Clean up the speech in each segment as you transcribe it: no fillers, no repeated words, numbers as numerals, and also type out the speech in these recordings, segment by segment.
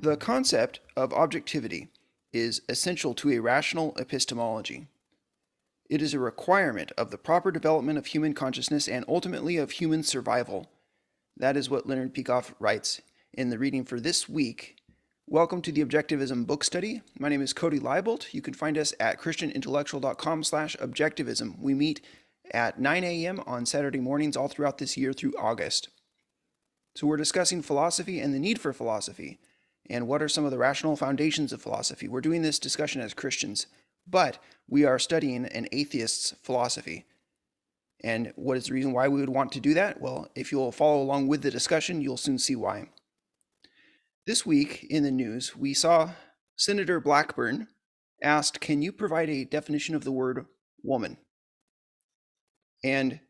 The concept of objectivity is essential to a rational epistemology. It is a requirement of the proper development of human consciousness and ultimately of human survival. That is what Leonard Peikoff writes in the reading for this week. Welcome to the Objectivism Book Study. My name is Cody Leibold. You can find us at christianintellectual.com/objectivism. We meet at 9 a.m. on Saturday mornings all throughout this year through August. So we're discussing philosophy and the need for philosophy, and what are some of the rational foundations of philosophy. We're doing this discussion as Christians, but we are studying an atheist's philosophy. And what is the reason why we would want to do that? Well, if you'll follow along with the discussion, you'll soon see why. This week in the news, we saw Senator Blackburn asked, "Can you provide a definition of the word woman?" And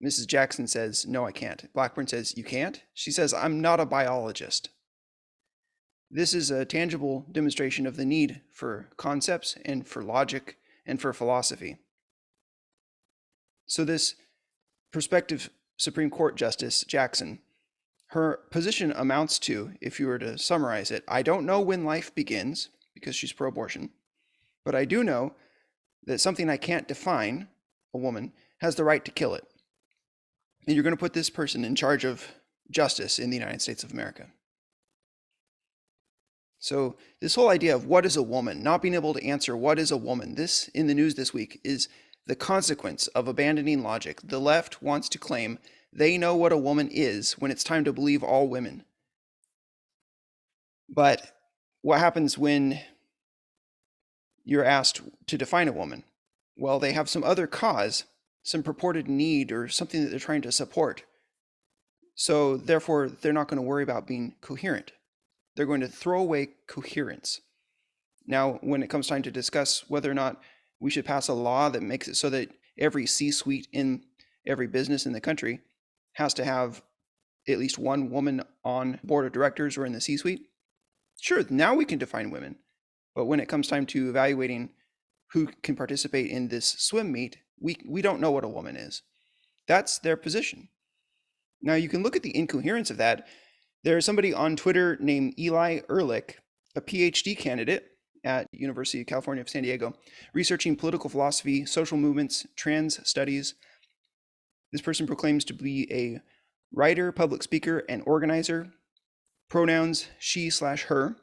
Mrs. Jackson says, "No, I can't." Blackburn says, "You can't?" She says, "I'm not a biologist." This is a tangible demonstration of the need for concepts and for logic and for philosophy. So this prospective Supreme Court Justice Jackson, her position amounts to, if you were to summarize it, I don't know when life begins, because she's pro-abortion, but I do know that something I can't define, a woman, has the right to kill it. And you're going to put this person in charge of justice in the United States of America. So this whole idea of what is a woman, not being able to answer what is a woman, this in the news this week is the consequence of abandoning logic. The left wants to claim they know what a woman is when it's time to believe all women. But what happens when you're asked to define a woman? Well, they have some other cause, some purported need or something that they're trying to support. So therefore, they're not going to worry about being coherent. They're going to throw away coherence. Now, when it comes time to discuss whether or not we should pass a law that makes it so that every C-suite in every business in the country has to have at least one woman on board of directors or in the C-suite, sure, now we can define women. But when it comes time to evaluating who can participate in this swim meet, we don't know what a woman is. That's their position. Now, you can look at the incoherence of that. There's somebody on Twitter named Eli Ehrlich, a PhD candidate at University of California of San Diego, researching political philosophy, social movements, trans studies. This person proclaims to be a writer, public speaker, and organizer. Pronouns she/her.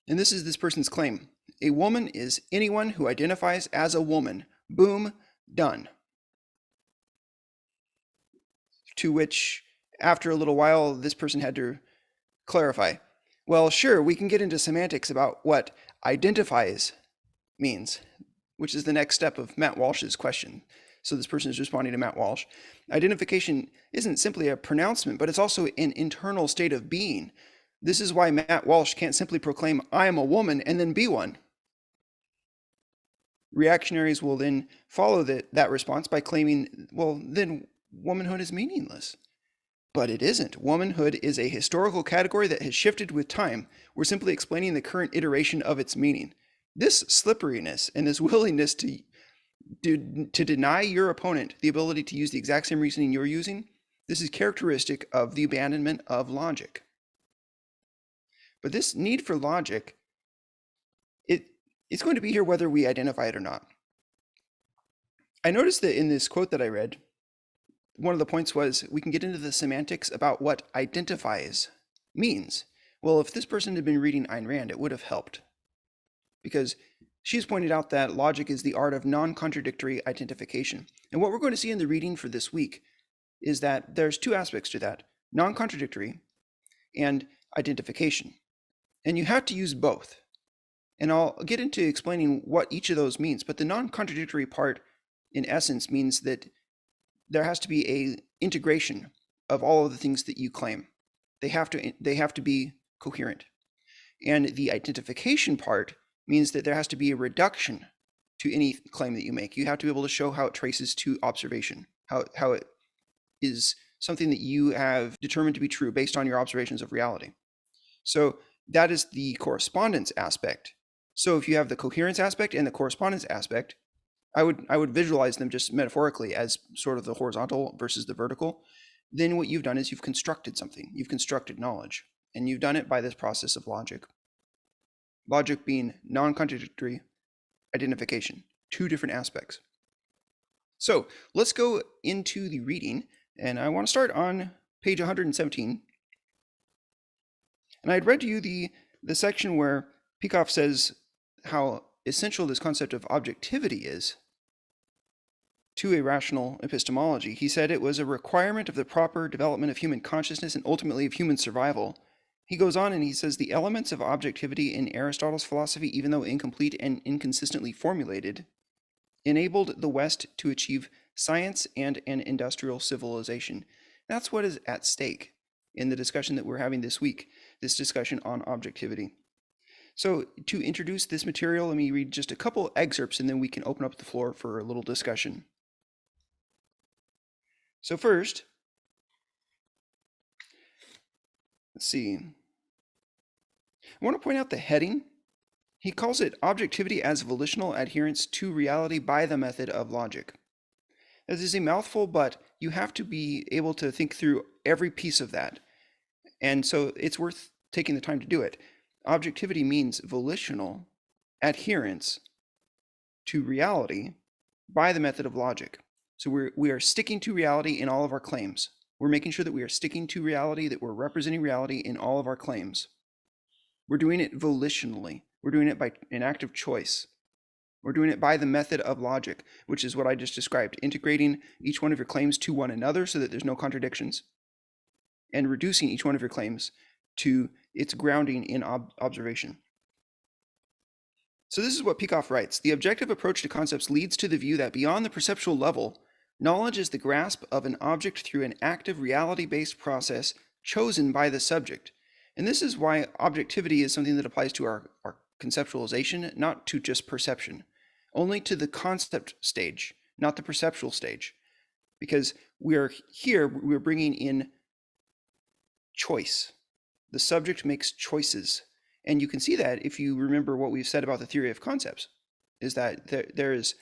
And this is this person's claim. A woman is anyone who identifies as a woman. Boom, done. To which, after a little while, this person had to clarify. Well, sure, we can get into semantics about what identifies means, which is the next step of Matt Walsh's question. So this person is responding to Matt Walsh. Identification isn't simply a pronouncement, but it's also an internal state of being. This is why Matt Walsh can't simply proclaim, I am a woman, and then be one. Reactionaries will then follow that response by claiming, well, then womanhood is meaningless. But it isn't. Womanhood is a historical category that has shifted with time. We're simply explaining the current iteration of its meaning. This slipperiness and this willingness to deny your opponent the ability to use the exact same reasoning you're using, this is characteristic of the abandonment of logic. But this need for logic, it's going to be here whether we identify it or not. I noticed that in this quote that I read, one of the points was we can get into the semantics about what identifies means. Well, if this person had been reading Ayn Rand, it would have helped, because she's pointed out that logic is the art of non-contradictory identification. And what we're going to see in the reading for this week is that there's two aspects to that: non-contradictory and identification. And you have to use both. And I'll get into explaining what each of those means. But the non-contradictory part, in essence, means that there has to be an integration of all of the things that you claim. They have to be coherent. And the identification part means that there has to be a reduction to any claim that you make. You have to be able to show how it traces to observation, how it is something that you have determined to be true based on your observations of reality. So that is the correspondence aspect. So if you have the coherence aspect and the correspondence aspect, I would visualize them just metaphorically as sort of the horizontal versus the vertical. Then what you've done is you've constructed something. You've constructed knowledge. And you've done it by this process of logic. Logic being non-contradictory identification, two different aspects. So let's go into the reading, and I want to start on page 117. And I had read to you the section where Peikoff says how essential this concept of objectivity is to a rational epistemology. He said it was a requirement of the proper development of human consciousness and ultimately of human survival. He goes on and he says the elements of objectivity in Aristotle's philosophy, even though incomplete and inconsistently formulated, enabled the West to achieve science and an industrial civilization. That's what is at stake in the discussion that we're having this week, this discussion on objectivity. So to introduce this material, let me read just a couple excerpts and then we can open up the floor for a little discussion. So first, let's see. I want to point out the heading. He calls it Objectivity as Volitional Adherence to Reality by the Method of Logic. This is a mouthful, but you have to be able to think through every piece of that. And so it's worth taking the time to do it. Objectivity means volitional adherence to reality by the method of logic. So we are sticking to reality in all of our claims. We're making sure that we are sticking to reality, that we're representing reality in all of our claims. We're doing it volitionally. We're doing it by an act of choice. We're doing it by the method of logic, which is what I just described, integrating each one of your claims to one another so that there's no contradictions, and reducing each one of your claims to its grounding in observation. So this is what Peikoff writes. The objective approach to concepts leads to the view that beyond the perceptual level, knowledge is the grasp of an object through an active reality-based process chosen by the subject. And this is why objectivity is something that applies to our conceptualization, not to just perception, only to the concept stage, not the perceptual stage. Because we're bringing in choice. The subject makes choices. And you can see that if you remember what we've said about the theory of concepts, is that there is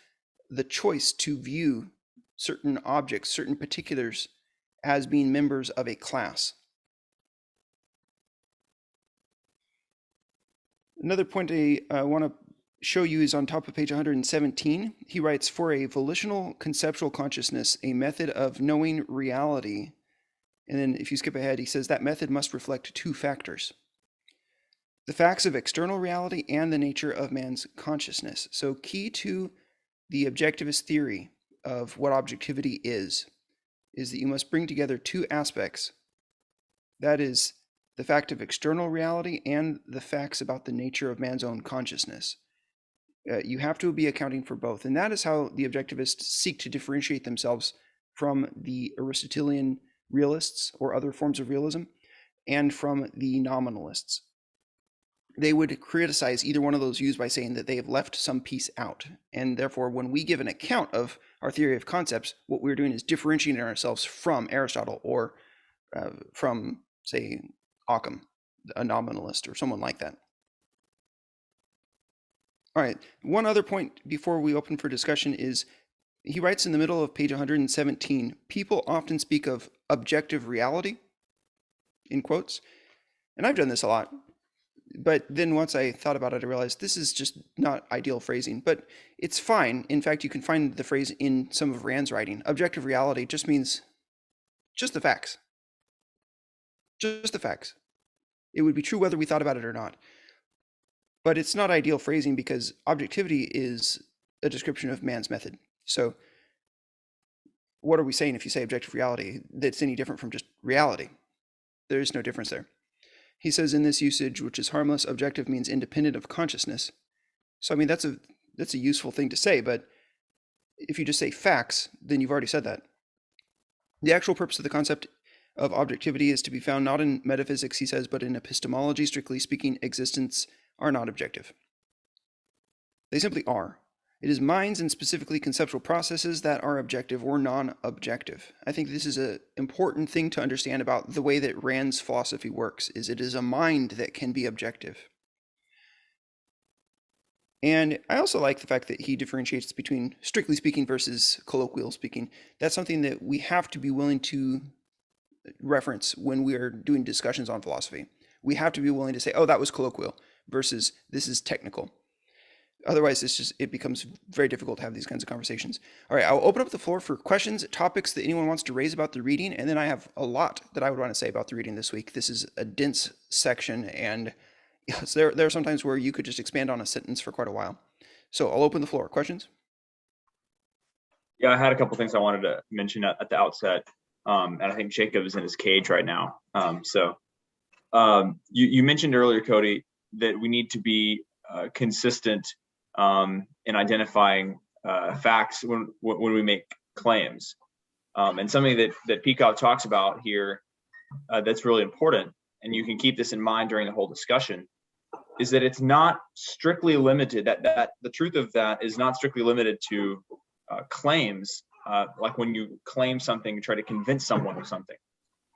the choice to view certain objects, certain particulars, as being members of a class. Another point I want to show you is on top of page 117. He writes, for a volitional conceptual consciousness, a method of knowing reality. And then if you skip ahead, he says that method must reflect two factors: the facts of external reality and the nature of man's consciousness. So key to the objectivist theory of what objectivity is that you must bring together two aspects. That is the fact of external reality and the facts about the nature of man's own consciousness. You have to be accounting for both. And that is how the objectivists seek to differentiate themselves from the Aristotelian realists or other forms of realism and from the nominalists. They would criticize either one of those views by saying that they have left some piece out. And therefore, when we give an account of our theory of concepts, what we're doing is differentiating ourselves from Aristotle or from, say, Occam, a nominalist or someone like that. All right, one other point before we open for discussion is, he writes in the middle of page 117, people often speak of objective reality, in quotes. And I've done this a lot. But then once I thought about it, I realized this is just not ideal phrasing, but it's fine. In fact, you can find the phrase in some of Rand's writing. Objective reality just means just the facts. Just the facts. It would be true whether we thought about it or not. But it's not ideal phrasing because objectivity is a description of man's method. So what are we saying if you say objective reality that's any different from just reality? There is no difference there. He says in this usage, which is harmless, objective means independent of consciousness. So, I mean, that's a useful thing to say, but if you just say facts, then you've already said that. The actual purpose of the concept of objectivity is to be found not in metaphysics, he says, but in epistemology. Strictly speaking, existents are not objective. They simply are. It is minds and specifically conceptual processes that are objective or non-objective. I think this is an important thing to understand about the way that Rand's philosophy works, is it is a mind that can be objective. And I also like the fact that he differentiates between strictly speaking versus colloquial speaking. That's something that we have to be willing to reference when we are doing discussions on philosophy. we have to be willing to say, oh, that was colloquial versus this is technical. Otherwise, it becomes very difficult to have these kinds of conversations. All right, I'll open up the floor for questions, topics that anyone wants to raise about the reading, and then I have a lot that I would want to say about the reading this week. This is a dense section, and yes, there are some times where you could just expand on a sentence for quite a while. So I'll open the floor. Questions? Yeah, I had a couple things I wanted to mention at the outset, and I think Jacob is in his cage right now. You mentioned earlier, Cody, that we need to be consistent in identifying facts when we make claims. And something that Peikoff talks about here that's really important, and you can keep this in mind during the whole discussion, is that it's not strictly limited, that the truth of that is not strictly limited to claims, like when you claim something and try to convince someone of something.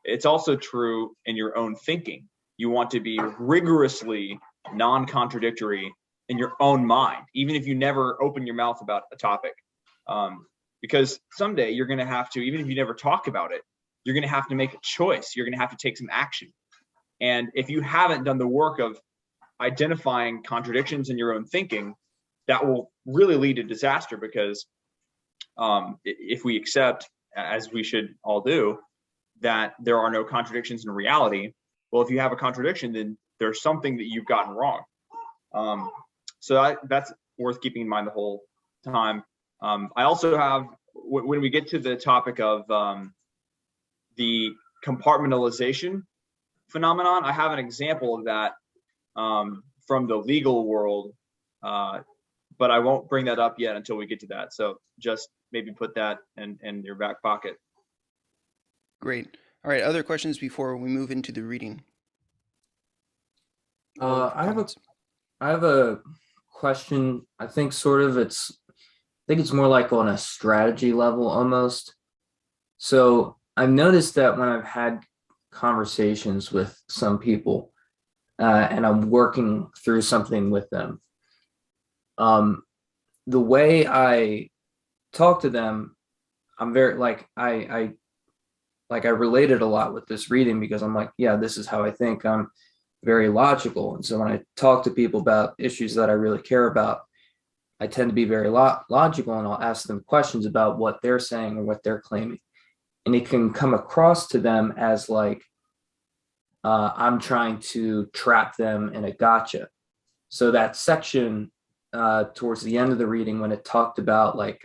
It's also true in your own thinking. You want to be rigorously non-contradictory in your own mind, even if you never open your mouth about a topic. Because someday you're going to have to, even if you never talk about it, you're going to have to make a choice. You're going to have to take some action. And if you haven't done the work of identifying contradictions in your own thinking, that will really lead to disaster, because if we accept, as we should all do, that there are no contradictions in reality, well, if you have a contradiction, then there's something that you've gotten wrong. So that's worth keeping in mind the whole time. I also have, when we get to the topic of the compartmentalization phenomenon, I have an example of that from the legal world, but I won't bring that up yet until we get to that. So just maybe put that in your back pocket. Great. All right, other questions before we move into the reading? I have a question. I think it's more like on a strategy level almost. So I've noticed that when I've had conversations with some people and I'm working through something with them, the way I talk to them, I'm very I related a lot with this reading, because I'm like, yeah, this is how I think. I'm very logical. And so when I talk to people about issues that I really care about, I tend to be very logical, and I'll ask them questions about what they're saying or what they're claiming. And it can come across to them as like, I'm trying to trap them in a gotcha. So that section towards the end of the reading, when it talked about like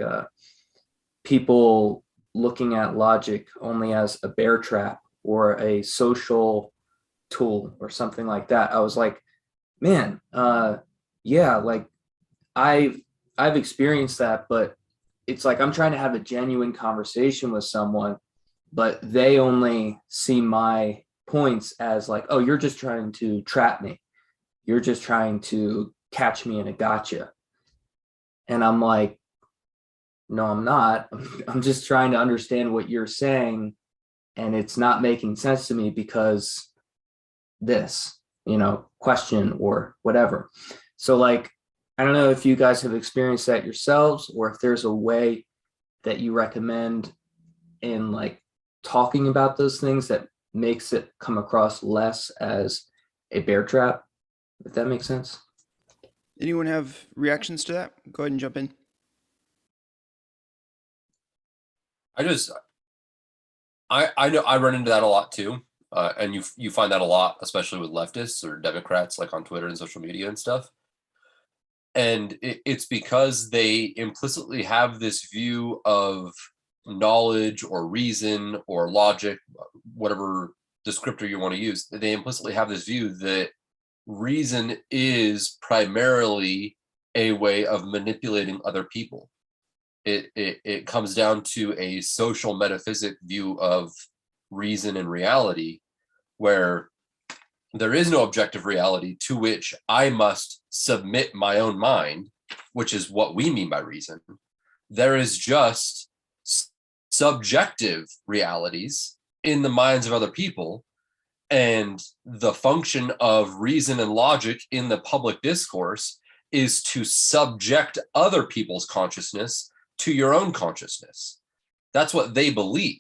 people looking at logic only as a bear trap or a social tool or something like that, I was like, man, yeah, like I've experienced that, but it's like I'm trying to have a genuine conversation with someone, but they only see my points as like, oh, you're just trying to trap me. You're just trying to catch me in a gotcha. And I'm like, no, I'm not. I'm just trying to understand what you're saying, and it's not making sense to me because this, question or whatever. So like, I don't know if you guys have experienced that yourselves, or if there's a way that you recommend in like talking about those things that makes it come across less as a bear trap, if that makes sense. Anyone have reactions to that? Go ahead and jump in. I know I run into that a lot too. And you find that a lot, especially with leftists or Democrats, like on Twitter and social media and stuff. And it's because they implicitly have this view of knowledge or reason or logic, whatever descriptor you want to use. They implicitly have this view that reason is primarily a way of manipulating other people. It comes down to a social metaphysic view of reason and reality, where there is no objective reality to which I must submit my own mind, which is what we mean by reason. There is just subjective realities in the minds of other people, and the function of reason and logic in the public discourse is to subject other people's consciousness to your own consciousness. That's what they believe.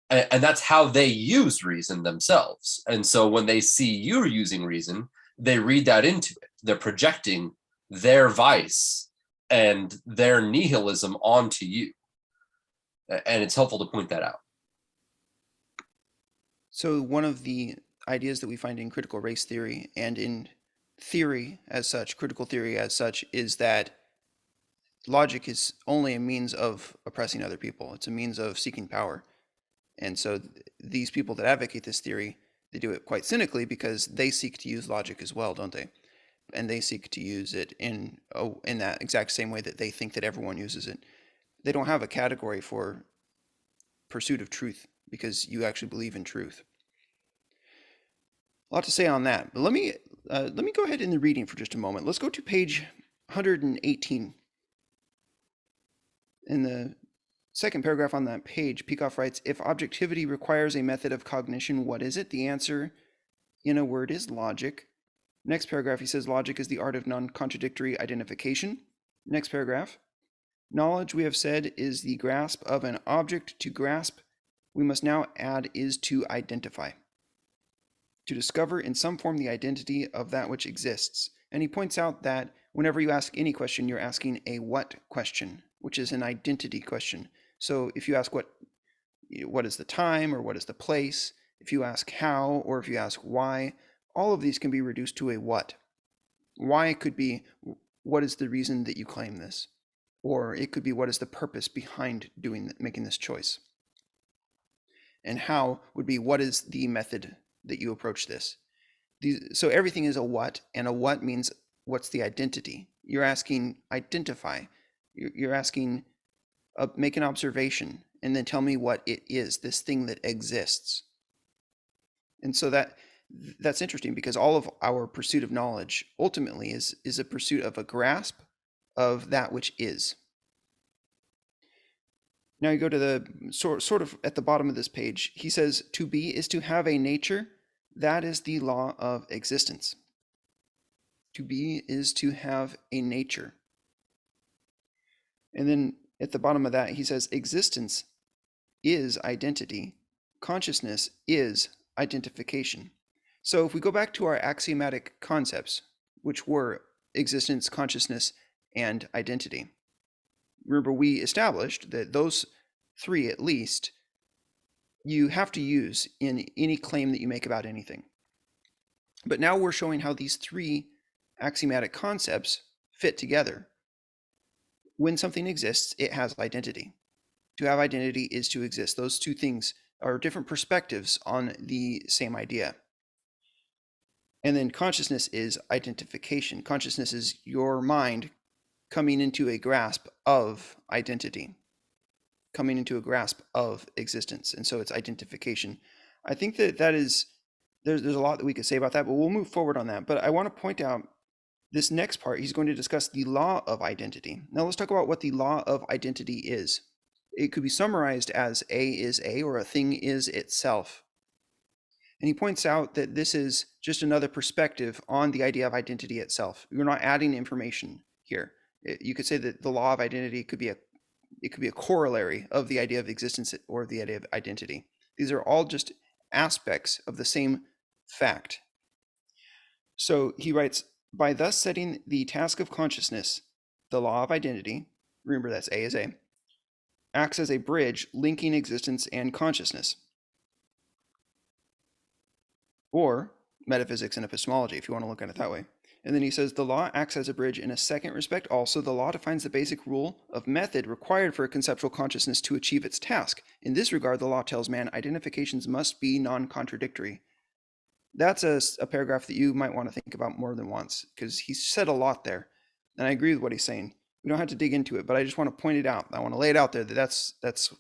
And that's how they use reason themselves. And so when they see you using reason, they read that into it. They're projecting their vice and their nihilism onto you. And it's helpful to point that out. So one of the ideas that we find in critical race theory and in theory as such, critical theory as such, is that logic is only a means of oppressing other people. It's a means of seeking power. And so these people that advocate this theory, they do it quite cynically because they seek to use logic as well, don't they? And they seek to use it in that exact same way that they think that everyone uses it. They don't have a category for pursuit of truth because you actually believe in truth. A lot to say on that, but let me go ahead in the reading for just a moment. Let's go to page 118. In the second paragraph on that page, Peikoff writes, if objectivity requires a method of cognition, what is it? The answer, in a word, is logic. Next paragraph, he says, logic is the art of non-contradictory identification. Next paragraph, knowledge, we have said, is the grasp of an object. To grasp, we must now add, is to identify. To discover in some form the identity of that which exists. And he points out that whenever you ask any question, you're asking a what question, which is an identity question. So if you ask what is the time or what is the place, if you ask how or if you ask why, all of these can be reduced to a what. Why could be what is the reason that you claim this, or it could be what is the purpose behind making this choice. And how would be what is the method that you approach this. So everything is a what, and a what means what's the identity. You're asking identify. You're asking make an observation and then tell me what it is, this thing that exists. And so that's interesting because all of our pursuit of knowledge ultimately is a pursuit of a grasp of that which is. Now you go to the sort of at the bottom of this page. He says, to be is to have a nature. That is the law of existence. To be is to have a nature. And then at the bottom of that, he says, existence is identity. Consciousness is identification. So if we go back to our axiomatic concepts, which were existence, consciousness, and identity, remember we established that those three at least you have to use in any claim that you make about anything. But now we're showing how these three axiomatic concepts fit together. When something exists, it has identity. To have identity is to exist. Those two things are different perspectives on the same idea. And then consciousness is identification. Consciousness is your mind coming into a grasp of identity, coming into a grasp of existence. And so it's identification. I think that is, there's a lot that we could say about that, but we'll move forward on that. But I want to point out this next part, he's going to discuss the law of identity. Now let's talk about what the law of identity is. It could be summarized as A is A, or a thing is itself. And he points out that this is just another perspective on the idea of identity itself. You're not adding information here. You could say that the law of identity could be a corollary of the idea of existence or the idea of identity. These are all just aspects of the same fact. So he writes, by thus setting the task of consciousness, the law of identity, remember that's A is A, acts as a bridge linking existence and consciousness. Or metaphysics and epistemology, if you want to look at it that way. And then he says, the law acts as a bridge in a second respect also. The law defines the basic rule of method required for a conceptual consciousness to achieve its task. In this regard, the law tells man identifications must be non-contradictory. That's a paragraph that you might want to think about more than once, because he said a lot there. And I agree with what he's saying. We don't have to dig into it, but I just want to point it out. I want to lay it out there that that's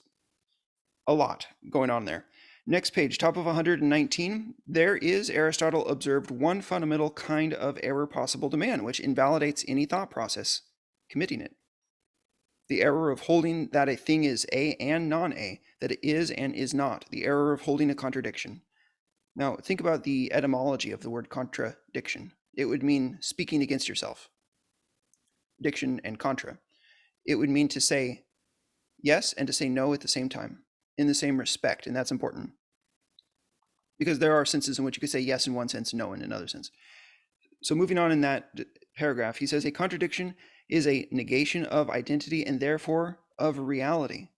a lot going on there. Next page, top of 119, there is, Aristotle observed, one fundamental kind of error possible to man, which invalidates any thought process committing it. The error of holding that a thing is A and non-A, that it is and is not, the error of holding a contradiction. Now, think about the etymology of the word contradiction. It would mean speaking against yourself. Diction and contra. It would mean to say yes and to say no at the same time. in the same respect, and that's important. Because there are senses in which you could say yes in one sense, no in another sense. So moving on in that paragraph, he says, a contradiction is a negation of identity and therefore of reality.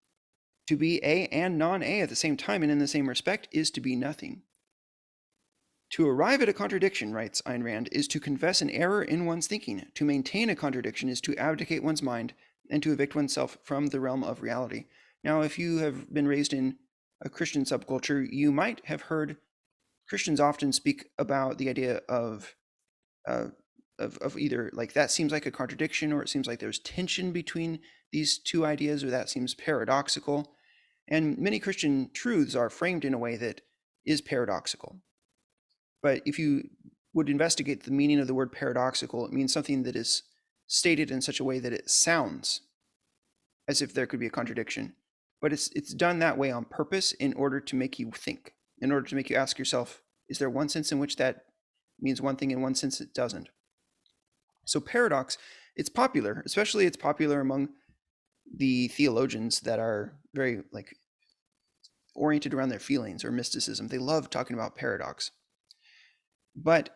To be A and non-A at the same time and in the same respect is to be nothing. To arrive at a contradiction, writes Ayn Rand, is to confess an error in one's thinking. To maintain a contradiction is to abdicate one's mind and to evict oneself from the realm of reality. Now, if you have been raised in a Christian subculture, you might have heard Christians often speak about the idea of either like that seems like a contradiction, or it seems like there's tension between these two ideas, or that seems paradoxical. And many Christian truths are framed in a way that is paradoxical. But if you would investigate the meaning of the word paradoxical, it means something that is stated in such a way that it sounds as if there could be a contradiction. But it's done that way on purpose in order to make you think, in order to make you ask yourself, is there one sense in which that means one thing, in one sense it doesn't? So paradox, it's popular, especially it's popular among the theologians that are very like oriented around their feelings or mysticism. They love talking about paradox. But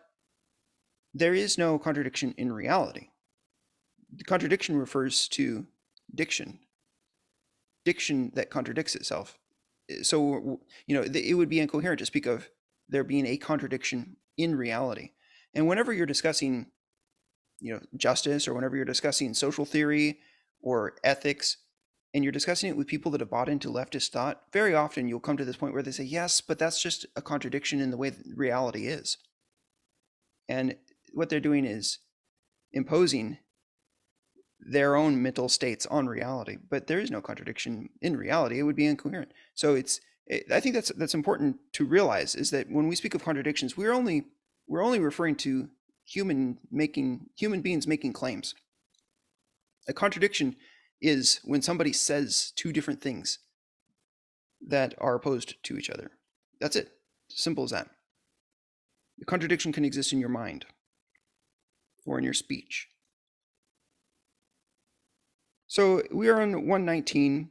there is no contradiction in reality. The contradiction refers to diction that contradicts itself. So, it would be incoherent to speak of there being a contradiction in reality. And whenever you're discussing, justice, or whenever you're discussing social theory or ethics, and you're discussing it with people that have bought into leftist thought, very often you'll come to this point where they say, yes, but that's just a contradiction in the way that reality is. And what they're doing is imposing their own mental states on reality, but there is no contradiction in reality. It would be incoherent. So I think that's important to realize, is that when we speak of contradictions, we're only referring to human beings making claims. A contradiction is when somebody says two different things that are opposed to each other. That's it. Simple as that. The contradiction can exist in your mind or in your speech. So we are on 119.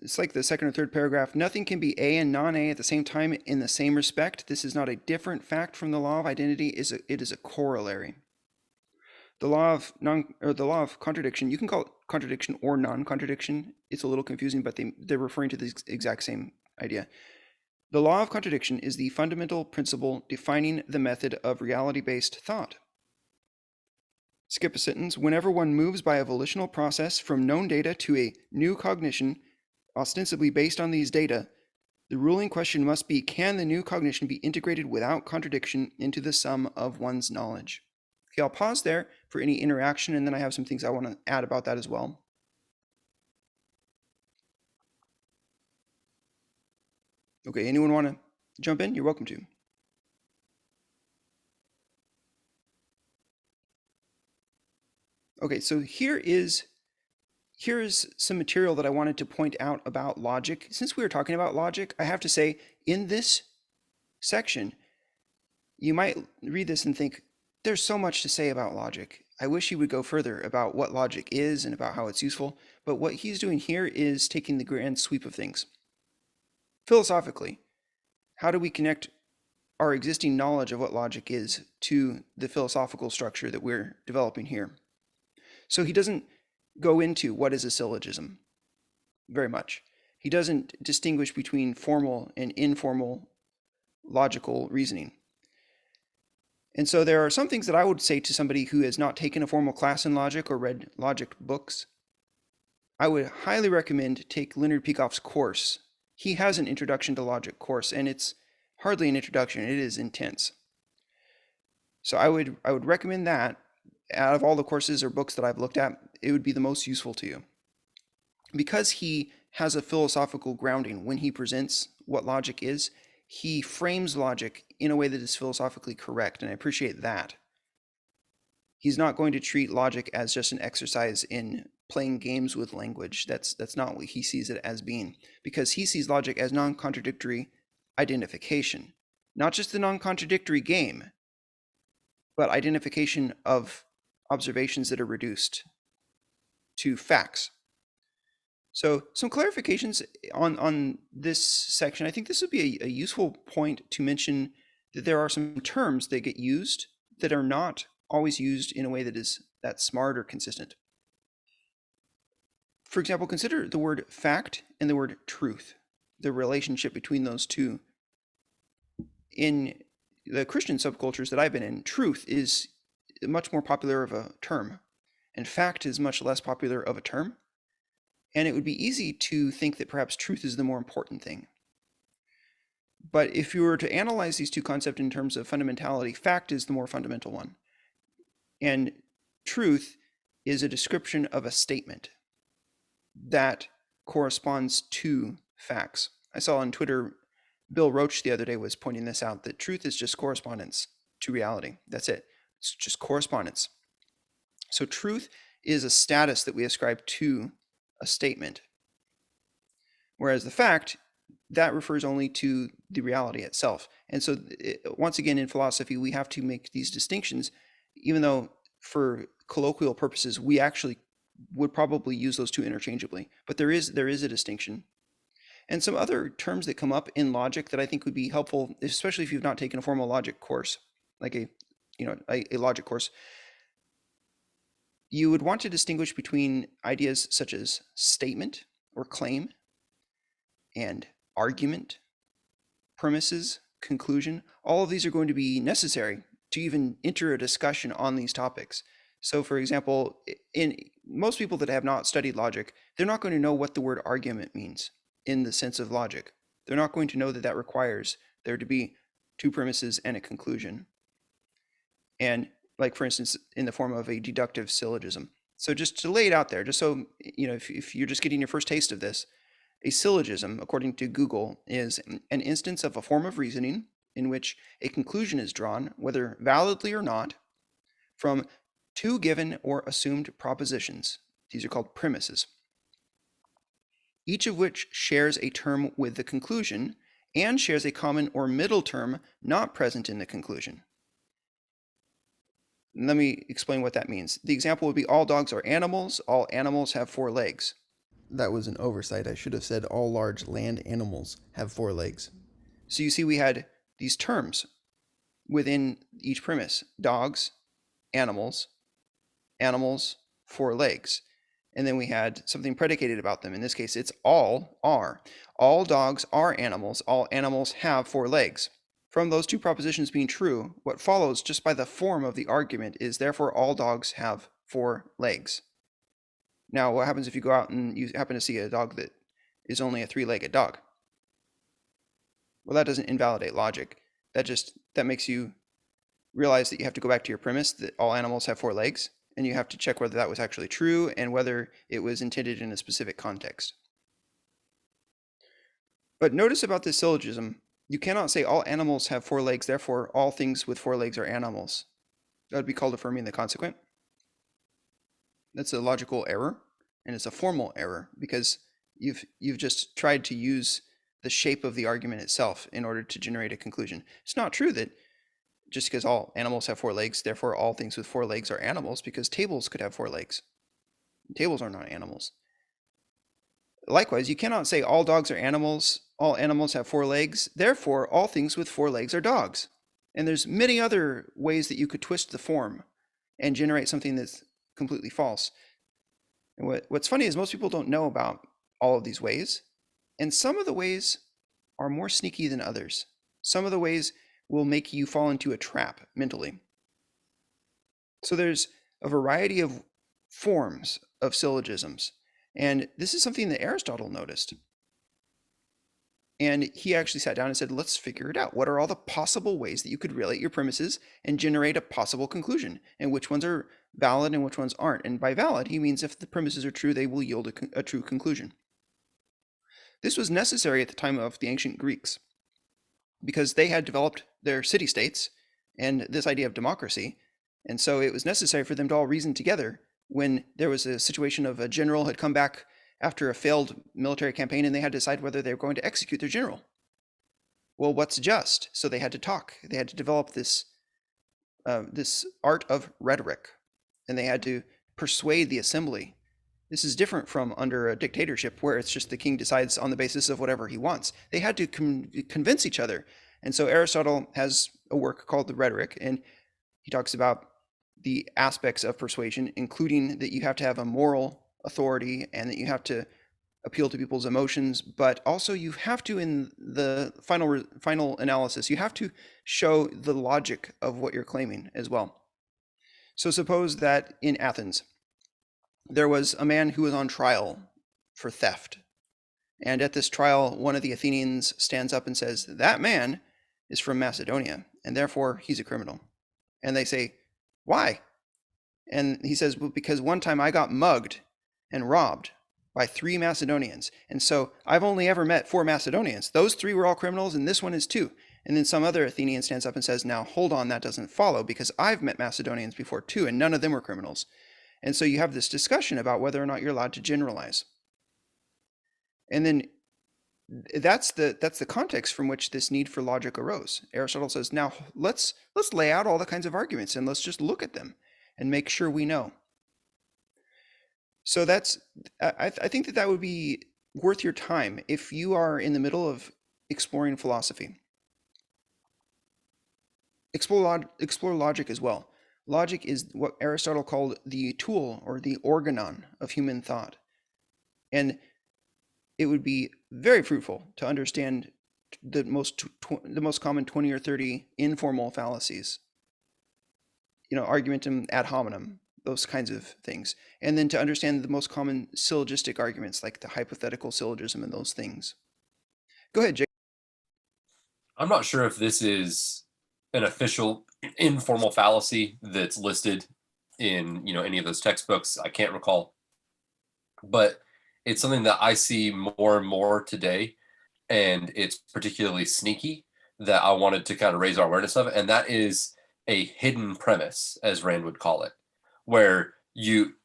It's like the second or third paragraph. Nothing can be A and non-A at the same time in the same respect. This is not a different fact from the law of identity. It is a corollary. The law of contradiction, you can call it contradiction or non-contradiction. It's a little confusing, but they're referring to the exact same idea. The law of contradiction is the fundamental principle defining the method of reality-based thought. Skip a sentence. Whenever one moves by a volitional process from known data to a new cognition, ostensibly based on these data, the ruling question must be, can the new cognition be integrated without contradiction into the sum of one's knowledge? Okay, I'll pause there for any interaction, and then I have some things I want to add about that as well. Okay, anyone want to jump in? You're welcome to. Okay, so here is some material that I wanted to point out about logic. Since we were talking about logic, I have to say, in this section, you might read this and think, there's so much to say about logic. I wish he would go further about what logic is and about how it's useful, but what he's doing here is taking the grand sweep of things. Philosophically, how do we connect our existing knowledge of what logic is to the philosophical structure that we're developing here? So he doesn't go into what is a syllogism very much. He doesn't distinguish between formal and informal logical reasoning. And so there are some things that I would say to somebody who has not taken a formal class in logic or read logic books. I would highly recommend take Leonard Peikoff's course. He has an introduction to logic course, and it's hardly an introduction. It is intense. So I would recommend that. Out of all the courses or books that I've looked at, it would be the most useful to you. Because he has a philosophical grounding when he presents what logic is, he frames logic in a way that is philosophically correct, and I appreciate that. He's not going to treat logic as just an exercise in playing games with language. That's not what he sees it as being, because he sees logic as non-contradictory identification. Not just the non-contradictory game, but identification of observations that are reduced to facts. So some clarifications on this section. I think this would be a useful point to mention that there are some terms that get used that are not always used in a way that's smart or consistent. For example, consider the word fact and the word truth, the relationship between those two. In the Christian subcultures that I've been in, truth is much more popular of a term, and fact is much less popular of a term. And it would be easy to think that perhaps truth is the more important thing. But if you were to analyze these two concepts in terms of fundamentality, fact is the more fundamental one. And truth is a description of a statement that corresponds to facts. I saw on Twitter, Bill Roach the other day was pointing this out, that truth is just correspondence to reality. That's it. It's just correspondence. So truth is a status that we ascribe to a statement. Whereas the fact, that refers only to the reality itself. And so once again, in philosophy, we have to make these distinctions, even though for colloquial purposes, we actually would probably use those two interchangeably. But there is a distinction. And some other terms that come up in logic that I think would be helpful, especially if you've not taken a formal logic course, like a logic course, you would want to distinguish between ideas such as statement or claim and argument, premises, conclusion. All of these are going to be necessary to even enter a discussion on these topics. So for example, in most people that have not studied logic, they're not going to know what the word argument means in the sense of logic. They're not going to know that requires there to be two premises and a conclusion. And like, for instance, in the form of a deductive syllogism. So just to lay it out there, just so, if you're just getting your first taste of this, a syllogism, according to Google, is an instance of a form of reasoning in which a conclusion is drawn, whether validly or not, from two given or assumed propositions. These are called premises, each of which shares a term with the conclusion and shares a common or middle term not present in the conclusion. Let me explain what that means. The example would be all dogs are animals. All animals have 4 legs. That was an oversight. I should have said all large land animals have 4 legs. So you see we had these terms within each premise. Dogs, animals, 4 legs. And then we had something predicated about them. In this case, it's all are. All dogs are animals. All animals have 4 legs. From those two propositions being true, what follows just by the form of the argument is therefore all dogs have 4 legs. Now, what happens if you go out and you happen to see a dog that is only a 3-legged dog? Well, that doesn't invalidate logic. That makes you realize that you have to go back to your premise that all animals have 4 legs, and you have to check whether that was actually true and whether it was intended in a specific context. But notice about this syllogism, you cannot say all animals have 4 legs, therefore all things with 4 legs are animals. That would be called affirming the consequent. That's a logical error, and it's a formal error because you've just tried to use the shape of the argument itself in order to generate a conclusion. It's not true that just because all animals have 4 legs, therefore all things with 4 legs are animals, because tables could have 4 legs. Tables are not animals. Likewise, you cannot say all dogs are animals, all animals have 4 legs, therefore all things with 4 legs are dogs. And there's many other ways that you could twist the form and generate something that's completely false. And what's funny is most people don't know about all of these ways, and some of the ways are more sneaky than others. Some of the ways will make you fall into a trap mentally. So there's a variety of forms of syllogisms, and this is something that Aristotle noticed. And he actually sat down and said, let's figure it out. What are all the possible ways that you could relate your premises and generate a possible conclusion? And which ones are valid and which ones aren't? And by valid, he means if the premises are true, they will yield a true conclusion. This was necessary at the time of the ancient Greeks because they had developed their city-states and this idea of democracy. And so it was necessary for them to all reason together when there was a situation of a general had come back after a failed military campaign and they had to decide whether they were going to execute their general. Well, what's just? So they had to talk. They had to develop this art of rhetoric, and they had to persuade the assembly This is different from under a dictatorship where it's just the king decides on the basis of whatever he wants. They had to convince each other. And so Aristotle has a work called The Rhetoric, and he talks about the aspects of persuasion, including that you have to have a moral authority and that you have to appeal to people's emotions, but also you have to, in the final analysis, you have to show the logic of what you're claiming as well. So suppose that in Athens, there was a man who was on trial for theft. And at this trial, one of the Athenians stands up and says, that man is from Macedonia, and therefore he's a criminal. And they say, why? And he says, well, because one time I got mugged and robbed by 3 Macedonians. And so I've only ever met 4 Macedonians. Those 3 were all criminals, and this one is too. And then some other Athenian stands up and says, now hold on, that doesn't follow, because I've met Macedonians before too, and none of them were criminals. And so you have this discussion about whether or not you're allowed to generalize. And then that's the context from which this need for logic arose. Aristotle says, now let's lay out all the kinds of arguments and let's just look at them and make sure we know. So I think that would be worth your time if you are in the middle of exploring philosophy. Explore logic as well. Logic is what Aristotle called the tool or the organon of human thought. And it would be very fruitful to understand the most common 20 or 30 informal fallacies. Argumentum ad hominem, those kinds of things. And then to understand the most common syllogistic arguments like the hypothetical syllogism and those things. Go ahead, Jake. I'm not sure if this is an official informal fallacy that's listed in any of those textbooks. I can't recall, but it's something that I see more and more today, and it's particularly sneaky that I wanted to kind of raise our awareness of, and that is a hidden premise, as Rand would call it, where you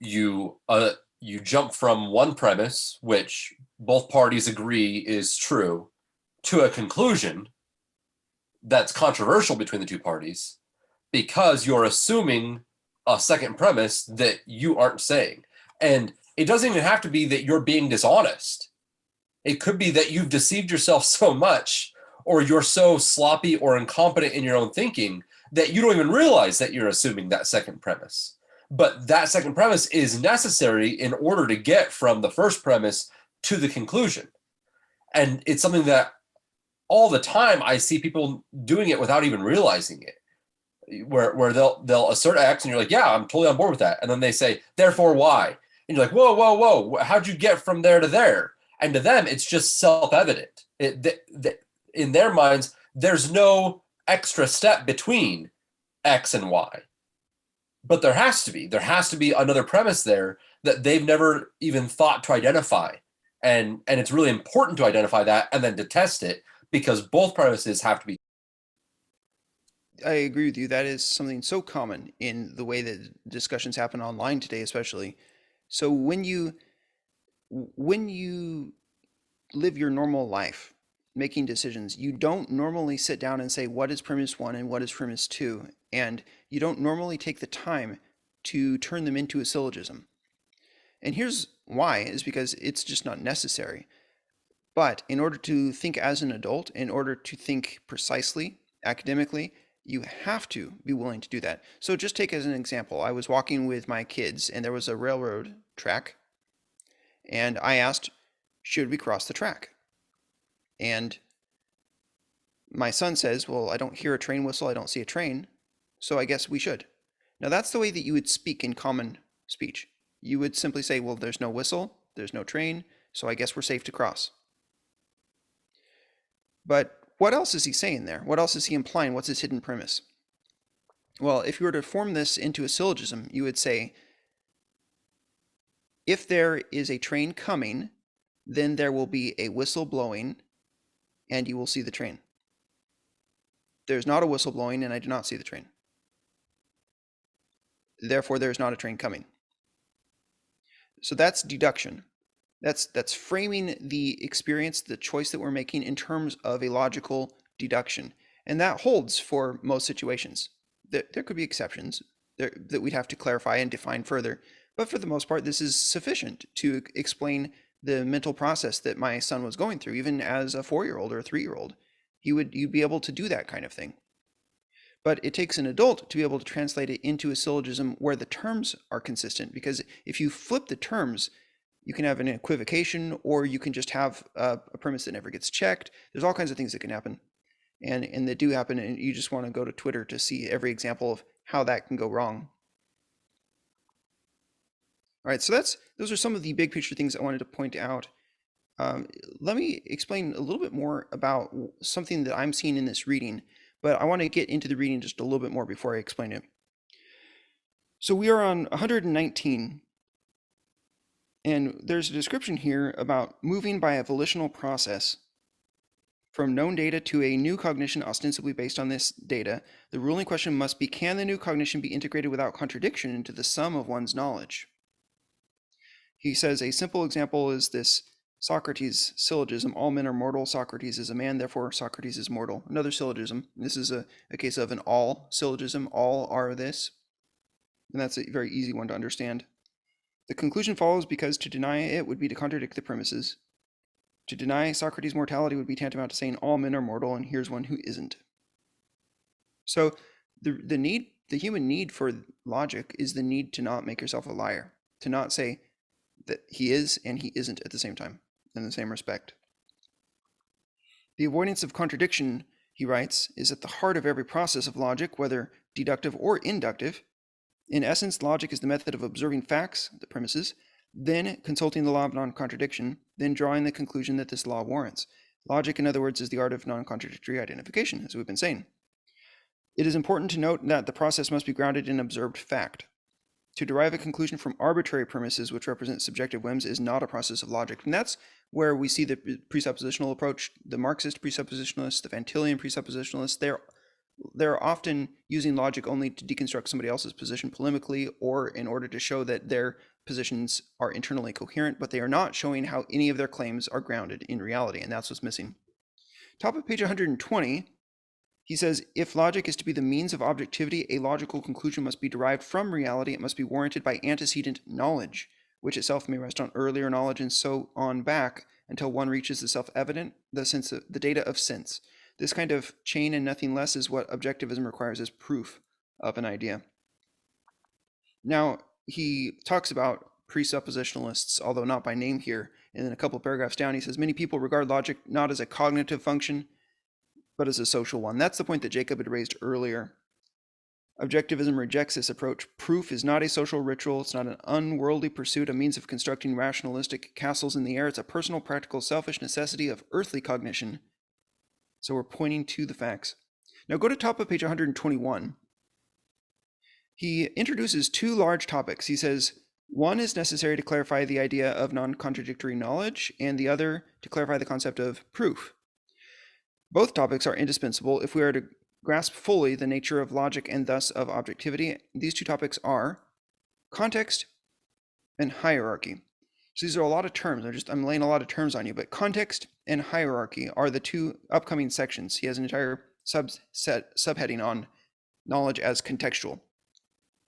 jump from one premise, which both parties agree is true, to a conclusion that's controversial between the two parties because you're assuming a second premise that you aren't saying. And it doesn't even have to be that you're being dishonest. It could be that you've deceived yourself so much, or you're so sloppy or incompetent in your own thinking that you don't even realize that you're assuming that second premise. But that second premise is necessary in order to get from the first premise to the conclusion. And it's something that all the time I see people doing it without even realizing it, where they'll assert X and you're like, yeah, I'm totally on board with that. And then they say, therefore, Y? And you're like, whoa, how'd you get from there to there? And to them, it's just self-evident. In their minds, there's no extra step between X and Y. But there has to be. There has to be another premise there that they've never even thought to identify. And it's really important to identify that and then to test it, because both premises have to be. I agree with you. That is something so common in the way that discussions happen online today, especially. So when you live your normal life making decisions, you don't normally sit down and say, what is premise 1 and what is premise 2? And you don't normally take the time to turn them into a syllogism. And here's why, is because it's just not necessary. But in order to think as an adult, in order to think precisely, academically, you have to be willing to do that. So just take as an example, I was walking with my kids and there was a railroad track, and I asked, should we cross the track? And my son says, well, I don't hear a train whistle, I don't see a train, so I guess we should. Now that's the way that you would speak in common speech. You would simply say, well, there's no whistle, there's no train, so I guess we're safe to cross. But what else is he saying there? What else is he implying? What's his hidden premise? Well, if you were to form this into a syllogism, you would say, if there is a train coming, then there will be a whistle blowing, and you will see the train. There's not a whistle blowing, and I do not see the train. Therefore, there's not a train coming. So that's deduction. That's framing the experience, the choice that we're making in terms of a logical deduction. And that holds for most situations. There could be exceptions that we'd have to clarify and define further. But for the most part, this is sufficient to explain the mental process that my son was going through, even as a 4-year-old or a 3-year-old. You'd be able to do that kind of thing. But it takes an adult to be able to translate it into a syllogism where the terms are consistent, because if you flip the terms, you can have an equivocation, or you can just have a premise that never gets checked. There's all kinds of things that can happen, and that do happen, and you just want to go to Twitter to see every example of how that can go wrong. All right, so those are some of the big picture things I wanted to point out. Let me explain a little bit more about something that I'm seeing in this reading, but I want to get into the reading just a little bit more before I explain it. So we are on 119, and there's a description here about moving by a volitional process from known data to a new cognition ostensibly based on this data. The ruling question must be, can the new cognition be integrated without contradiction into the sum of one's knowledge? He says a simple example is this Socrates syllogism: all men are mortal, Socrates is a man, therefore Socrates is mortal. Another syllogism. This is a case of an all syllogism: all are this. And that's a very easy one to understand. The conclusion follows because to deny it would be to contradict the premises. To deny Socrates' mortality would be tantamount to saying all men are mortal, and here's one who isn't. So the human need for logic is the need to not make yourself a liar, to not say that he is and he isn't at the same time, in the same respect. The avoidance of contradiction, he writes, is at the heart of every process of logic, whether deductive or inductive. In essence, logic is the method of observing facts, the premises, then consulting the law of non-contradiction, then drawing the conclusion that this law warrants. Logic, in other words, is the art of non-contradictory identification, as we've been saying. It is important to note that the process must be grounded in observed fact. To derive a conclusion from arbitrary premises which represent subjective whims is not a process of logic. And that's where we see the presuppositional approach, the Marxist presuppositionalists, the Vantillian presuppositionalists. They're often using logic only to deconstruct somebody else's position polemically, or in order to show that their positions are internally coherent, but they are not showing how any of their claims are grounded in reality, and that's what's missing. Top of page 120, he says, if logic is to be the means of objectivity, a logical conclusion must be derived from reality. It must be warranted by antecedent knowledge, which itself may rest on earlier knowledge, and so on back until one reaches the self-evident, the data of sense. This kind of chain and nothing less is what objectivism requires as proof of an idea. Now, he talks about presuppositionalists, although not by name here, and then a couple paragraphs down he says, many people regard logic not as a cognitive function, but as a social one. That's the point that Jacob had raised earlier. Objectivism rejects this approach. Proof is not a social ritual. It's not an unworldly pursuit, a means of constructing rationalistic castles in the air. It's a personal, practical, selfish necessity of earthly cognition. So we're pointing to the facts. Now go to top of page 121. He introduces two large topics. He says, one is necessary to clarify the idea of non-contradictory knowledge, and the other to clarify the concept of proof. Both topics are indispensable if we are to grasp fully the nature of logic and thus of objectivity. These two topics are context and hierarchy. So these are a lot of terms. I'm laying a lot of terms on you, but context and hierarchy are the two upcoming sections. He has an entire subheading on knowledge as contextual.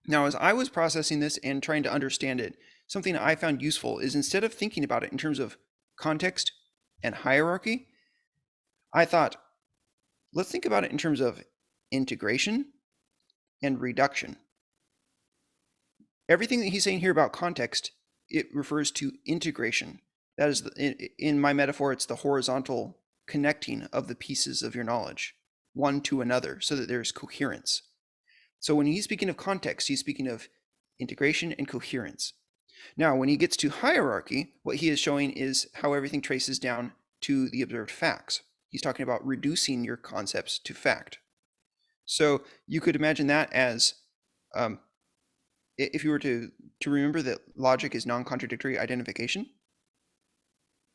Now, as I was processing this and trying to understand it, something I found useful is instead of thinking about it in terms of context and hierarchy, I thought, let's think about it in terms of integration and reduction. Everything that he's saying here about context, it refers to integration. That is, in my metaphor, it's the horizontal connecting of the pieces of your knowledge, one to another, so that there's coherence. So when he's speaking of context, he's speaking of integration and coherence. Now, when he gets to hierarchy, what he is showing is how everything traces down to the observed facts. He's talking about reducing your concepts to fact. So you could imagine that as, if you were to remember that logic is non-contradictory identification,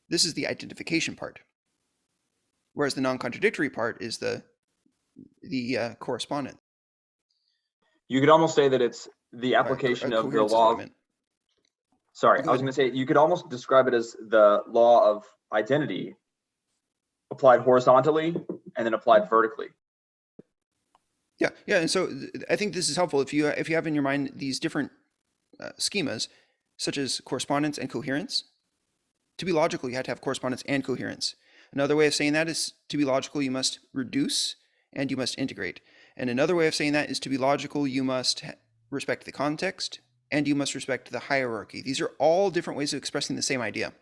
this is the identification part, whereas the non-contradictory part is the correspondence. You could almost say that it's the application of the law. Sorry, I was going to say you could almost describe it as the law of identity applied horizontally and then applied vertically. Yeah, and so I think this is helpful if you have in your mind these different schemas, such as correspondence and coherence. To be logical, you have to have correspondence and coherence. Another way of saying that is to be logical, you must reduce and you must integrate. And another way of saying that is to be logical, you must respect the context and you must respect the hierarchy. These are all different ways of expressing the same idea.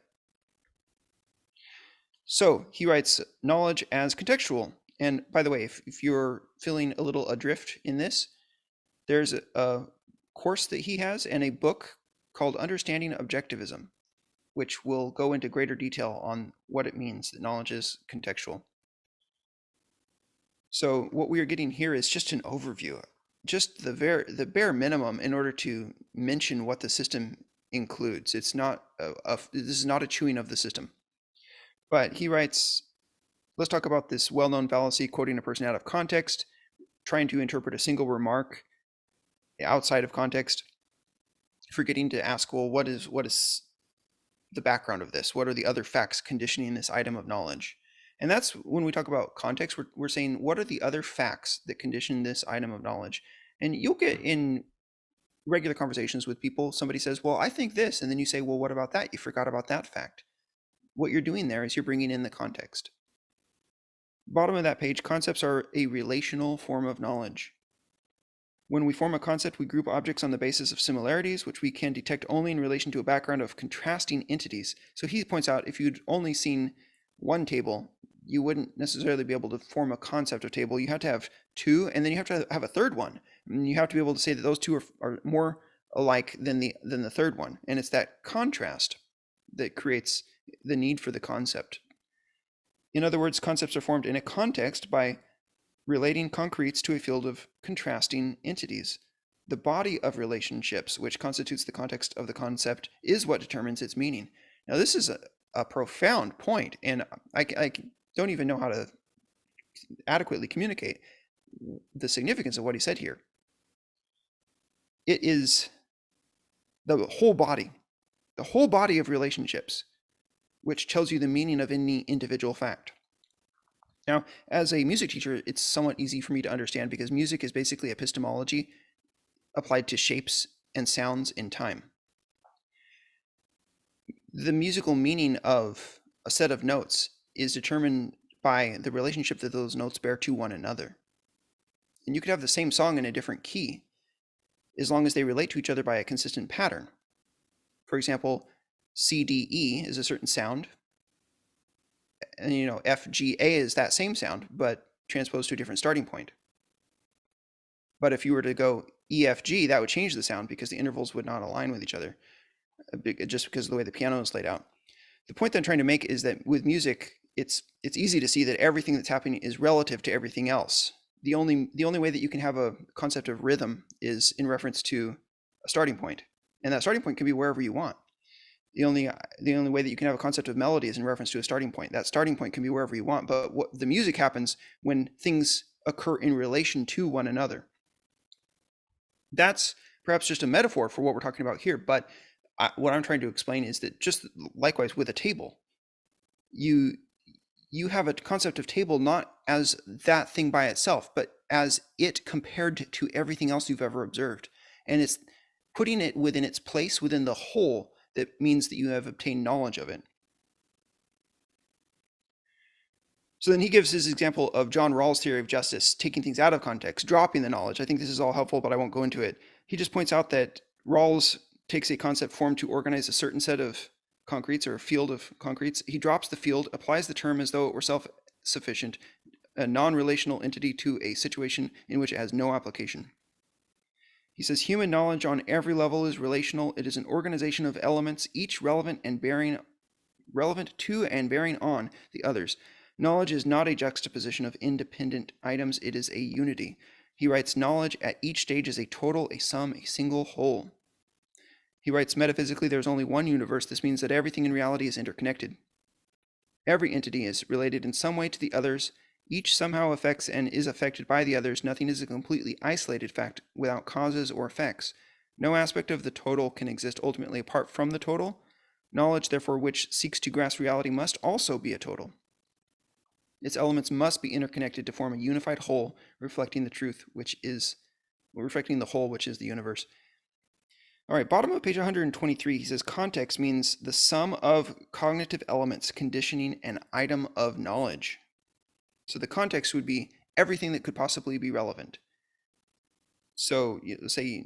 So he writes knowledge as contextual. And by the way, if you're feeling a little adrift in this, there's a course that he has and a book called Understanding Objectivism, which will go into greater detail on what it means that knowledge is contextual. So what we are getting here is just an overview, just the bare minimum in order to mention what the system includes. It's not this is not a chewing of the system. But he writes, let's talk about this well-known fallacy, quoting a person out of context, trying to interpret a single remark outside of context, forgetting to ask, well, what is the background of this? What are the other facts conditioning this item of knowledge? And that's when we talk about context, we're saying, what are the other facts that condition this item of knowledge? And you'll get in regular conversations with people, somebody says, well, I think this. And then you say, well, what about that? You forgot about that fact. What you're doing there is you're bringing in the context. Bottom of that page, concepts are a relational form of knowledge. When we form a concept, we group objects on the basis of similarities, which we can detect only in relation to a background of contrasting entities. So he points out, if you'd only seen one table, you wouldn't necessarily be able to form a concept of table. You have to have two, and then you have to have a third one. And you have to be able to say that those two are more alike than the third one. And it's that contrast that creates the need for the concept. In other words, concepts are formed in a context by relating concretes to a field of contrasting entities. The body of relationships, which constitutes the context of the concept, is what determines its meaning. Now, this is a profound point, and I don't even know how to adequately communicate the significance of what he said here. It is the whole body of relationships, which tells you the meaning of any individual fact. Now, as a music teacher, it's somewhat easy for me to understand because music is basically epistemology applied to shapes and sounds in time. The musical meaning of a set of notes is determined by the relationship that those notes bear to one another. And you could have the same song in a different key as long as they relate to each other by a consistent pattern. For example, C, D, E is a certain sound, and F, G, A is that same sound, but transposed to a different starting point. But if you were to go E, F, G, that would change the sound because the intervals would not align with each other, just because of the way the piano is laid out. The point that I'm trying to make is that with music, it's easy to see that everything that's happening is relative to everything else. The only way that you can have a concept of rhythm is in reference to a starting point, and that starting point can be wherever you want. The only way that you can have a concept of melody is in reference to a starting point. That starting point can be wherever you want, but what the music happens when things occur in relation to one another. That's perhaps just a metaphor for what we're talking about here, but what I'm trying to explain is that just likewise with a table, you have a concept of table not as that thing by itself, but as it compared to everything else you've ever observed. And it's putting it within its place, within the whole, that means that you have obtained knowledge of it. So then he gives his example of John Rawls' theory of justice, taking things out of context, dropping the knowledge. I think this is all helpful, but I won't go into it. He just points out that Rawls takes a concept form to organize a certain set of concretes or a field of concretes. He drops the field, applies the term as though it were self-sufficient, a non-relational entity to a situation in which it has no application. He says, human knowledge on every level is relational. It is an organization of elements, each relevant to and bearing on the others. Knowledge is not a juxtaposition of independent items. It is a unity. He writes, knowledge at each stage is a total, a sum, a single whole. He writes, metaphysically, there's only one universe. This means that everything in reality is interconnected. Every entity is related in some way to the others. Each somehow affects and is affected by the others. Nothing is a completely isolated fact without causes or effects. No aspect of the total can exist ultimately apart from the total. Knowledge, therefore, which seeks to grasp reality must also be a total. Its elements must be interconnected to form a unified whole, reflecting the whole, which is the universe. All right, bottom of page 123, he says context means the sum of cognitive elements conditioning an item of knowledge. So the context would be everything that could possibly be relevant. So say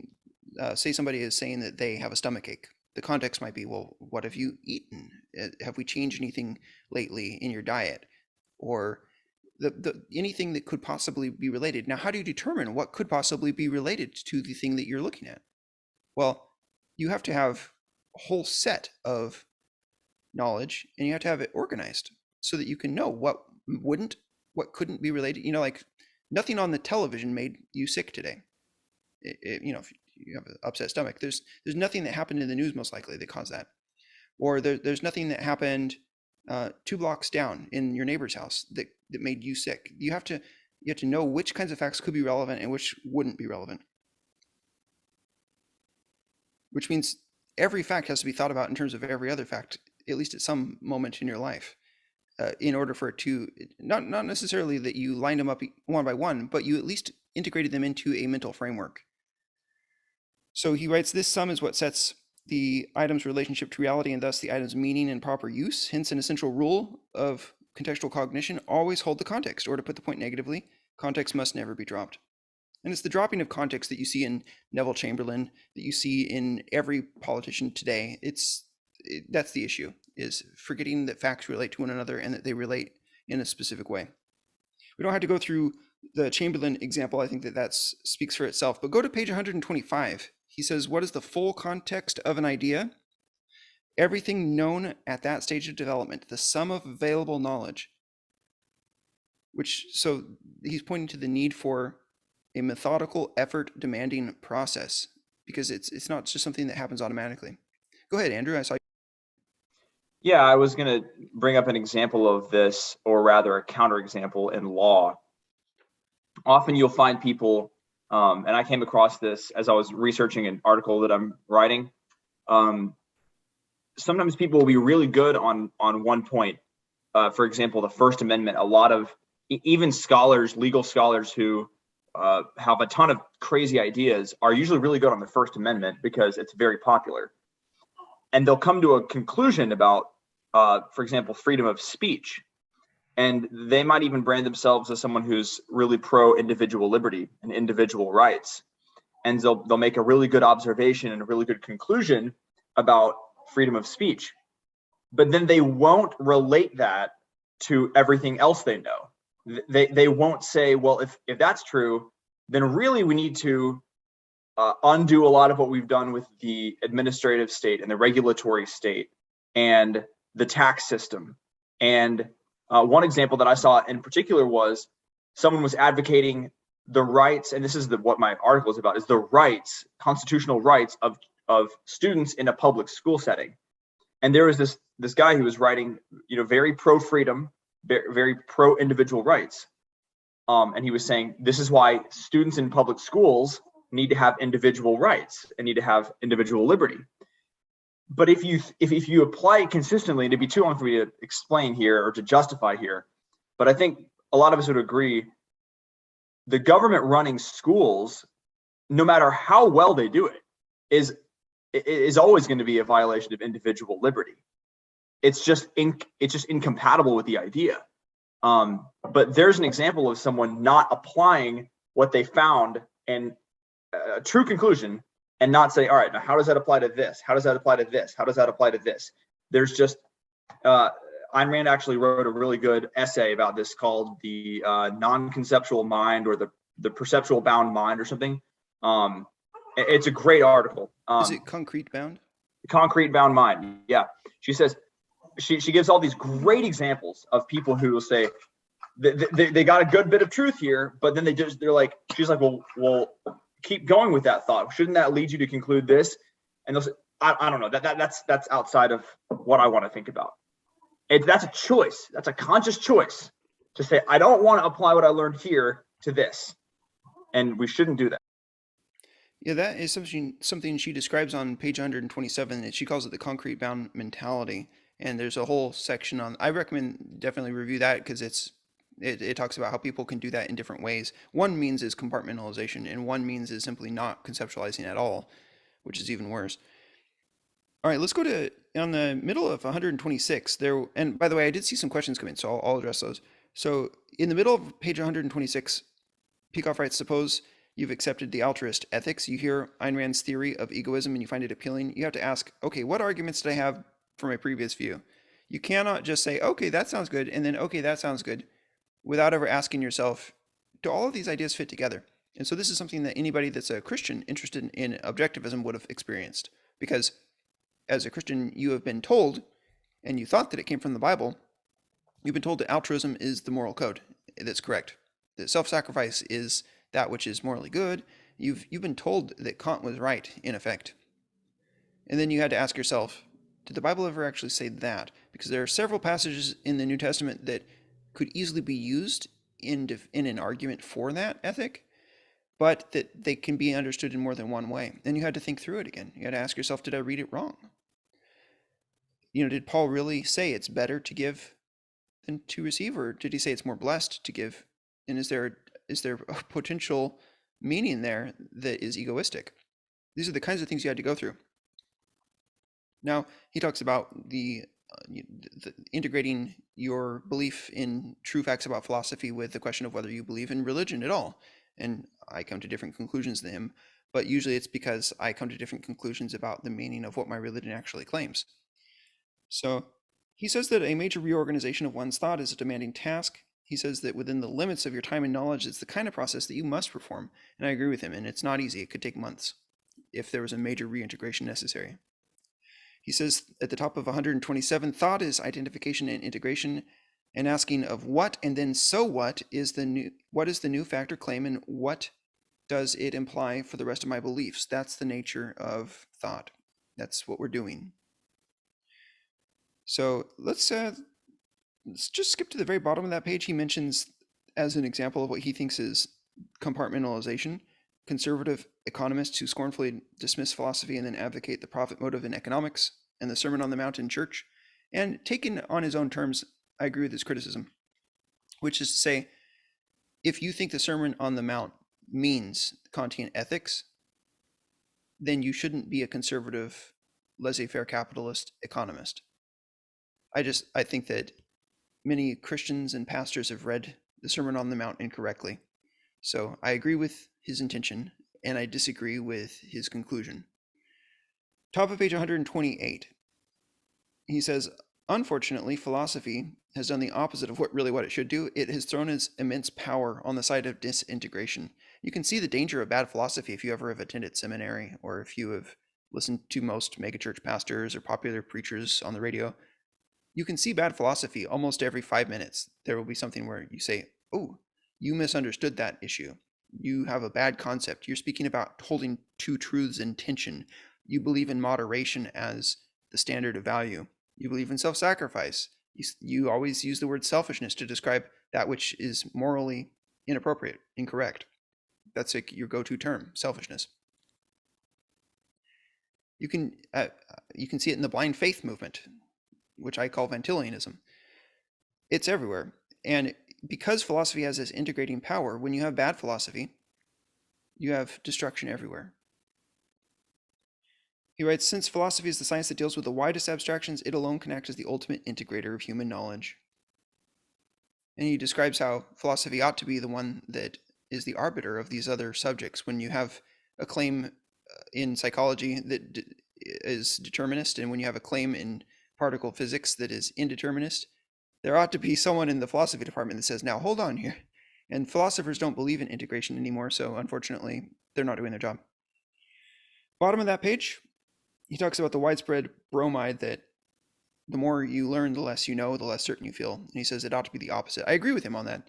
somebody is saying that they have a stomach ache. The context might be, well, what have you eaten? Have we changed anything lately in your diet? Or anything that could possibly be related. Now, how do you determine what could possibly be related to the thing that you're looking at? Well, you have to have a whole set of knowledge, and you have to have it organized so that you can know what couldn't be related. Like nothing on the television made you sick today. If you have an upset stomach, there's nothing that happened in the news most likely that caused that. Or there's nothing that happened 2 blocks down in your neighbor's house that made you sick. You have to know which kinds of facts could be relevant and which wouldn't be relevant. Which means every fact has to be thought about in terms of every other fact, at least at some moment in your life, in order for it to, not necessarily that you lined them up one by one, but you at least integrated them into a mental framework. So he writes, this sum is what sets the item's relationship to reality and thus the item's meaning and proper use. Hence, an essential rule of contextual cognition, always hold the context, or to put the point negatively, context must never be dropped. And it's the dropping of context that you see in Neville Chamberlain, that you see in every politician today. That's the issue, is forgetting that facts relate to one another and that they relate in a specific way. We don't have to go through the Chamberlain example. I think that speaks for itself. But go to page 125. He says, what is the full context of an idea? Everything known at that stage of development, the sum of available knowledge. So he's pointing to the need for a methodical, effort-demanding process, because it's not just something that happens automatically. Go ahead, Andrew. I saw you. Yeah, I was going to bring up an example of this, or rather a counterexample in law. Often you'll find people, and I came across this as I was researching an article that I'm writing. Sometimes people will be really good on one point. For example, the First Amendment. A lot of even legal scholars who have a ton of crazy ideas are usually really good on the First Amendment because it's very popular. And they'll come to a conclusion about, for example, freedom of speech. And they might even brand themselves as someone who's really pro individual liberty and individual rights. And they'll make a really good observation and a really good conclusion about freedom of speech. But then they won't relate that to everything else they know. They won't say, well, if that's true, then really we need to undo a lot of what we've done with the administrative state and the regulatory state and the tax system. And one example that I saw in particular was someone was advocating the rights, and this is what my article is about, is the rights, constitutional rights of students in a public school setting. And there was this guy who was writing, very pro freedom, very pro individual rights. And he was saying, this is why students in public schools need to have individual rights and need to have individual liberty. But if you apply it consistently, and it'd be too long for me to explain here or to justify here, but I think a lot of us would agree, the government running schools, no matter how well they do it, is always going to be a violation of individual liberty. It's just incompatible with the idea. But there's an example of someone not applying what they found and a true conclusion, and not say, all right, now how does that apply to this? How does that apply to this? How does that apply to this? There's just, Ayn Rand actually wrote a really good essay about this called the non-conceptual mind, or the perceptual bound mind, or something. It's a great article. Is it concrete bound? Concrete bound mind. Yeah. She says, she gives all these great examples of people who will say they got a good bit of truth here, but then she's like, well, keep going with that thought. Shouldn't that lead you to conclude this? And they'll say, I don't know, that's outside of what I want to think about. That's a choice. That's a conscious choice to say, I don't want to apply what I learned here to this. And we shouldn't do that. Yeah, that is something she describes on page 127, and she calls it the concrete bound mentality. And there's a whole section on, I recommend definitely review that, because it talks about how people can do that in different ways. One means is compartmentalization, and one means is simply not conceptualizing at all. which is even worse. All right, let's go to on the middle of 126 there. And by the way, I did see some questions come in, so I'll address those. So in the middle of page 126, Peikoff writes, suppose you've accepted the altruist ethics. You hear Ayn Rand's theory of egoism and you find it appealing. You have to ask, okay, what arguments did I have for my previous view? You cannot just say, okay, that sounds good, and then, okay, that sounds good, without ever asking yourself, do all of these ideas fit together? And so this is something that anybody that's a Christian interested in objectivism would have experienced. Because as a Christian, you have been told, and you thought that it came from the Bible, you've been told that altruism is the moral code that's correct, that self-sacrifice is that which is morally good. You've been told that Kant was right, in effect. And then you had to ask yourself, did the Bible ever actually say that? Because there are several passages in the New Testament that could easily be used in an argument for that ethic, but that they can be understood in more than one way. And you had to think through it again. You had to ask yourself, did I read it wrong? Did Paul really say it's better to give than to receive, or did he say it's more blessed to give? And is there a potential meaning there that is egoistic? These are the kinds of things you had to go through. Now, he talks about the integrating your belief in true facts about philosophy with the question of whether you believe in religion at all. And I come to different conclusions than him, but usually it's because I come to different conclusions about the meaning of what my religion actually claims. So he says that a major reorganization of one's thought is a demanding task. He says that within the limits of your time and knowledge, it's the kind of process that you must perform. And I agree with him, and it's not easy. It could take months if there was a major reintegration necessary. He says at the top of 127, thought is identification and integration, and asking of what and then so what is the new factor claim, and what does it imply for the rest of my beliefs? That's the nature of thought. That's what we're doing. So let's just skip to the very bottom of that page. He mentions as an example of what he thinks is compartmentalization, conservative economists who scornfully dismiss philosophy and then advocate the profit motive in economics, and the Sermon on the Mount in church. And taken on his own terms, I agree with his criticism, which is to say, if you think the Sermon on the Mount means Kantian ethics, then you shouldn't be a conservative, laissez-faire capitalist economist. I think that many Christians and pastors have read the Sermon on the Mount incorrectly. So I agree with his intention, and I disagree with his conclusion. Top of page 128. He says, unfortunately, philosophy has done the opposite of what it should do. It has thrown its immense power on the side of disintegration. You can see the danger of bad philosophy if you ever have attended seminary, or if you have listened to most megachurch pastors or popular preachers on the radio. You can see bad philosophy almost every 5 minutes. There will be something where you say, oh, you misunderstood that issue. You have a bad concept. You're speaking about holding two truths in tension. You believe in moderation as the standard of value. You believe in self-sacrifice. You always use the word selfishness to describe that which is morally inappropriate, incorrect. That's like your go-to term, selfishness. You can see it in the blind faith movement, which I call Ventilianism. It's everywhere. And because philosophy has this integrating power, when you have bad philosophy, you have destruction everywhere. He writes, since philosophy is the science that deals with the widest abstractions, it alone can act as the ultimate integrator of human knowledge. And he describes how philosophy ought to be the one that is the arbiter of these other subjects. When you have a claim in psychology that is determinist, and when you have a claim in particle physics that is indeterminist, there ought to be someone in the philosophy department that says, now hold on here. And philosophers don't believe in integration anymore, so unfortunately, they're not doing their job. Bottom of that page, he talks about the widespread bromide that the more you learn, the less you know, the less certain you feel. And he says it ought to be the opposite. I agree with him on that.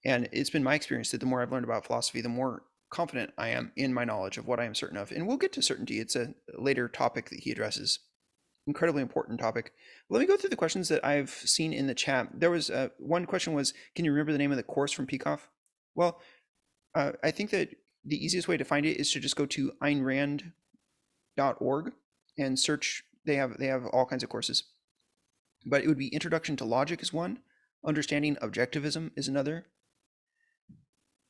And it's been my experience that the more I've learned about philosophy, the more confident I am in my knowledge of what I am certain of. And we'll get to certainty. It's a later topic that he addresses. Incredibly important topic. Let me go through the questions that I've seen in the chat. There was one question was, can you remember the name of the course from Peikoff? Well, I think that the easiest way to find it is to just go to aynrand.org and search. They have all kinds of courses, but it would be Introduction to Logic is one, Understanding Objectivism is another,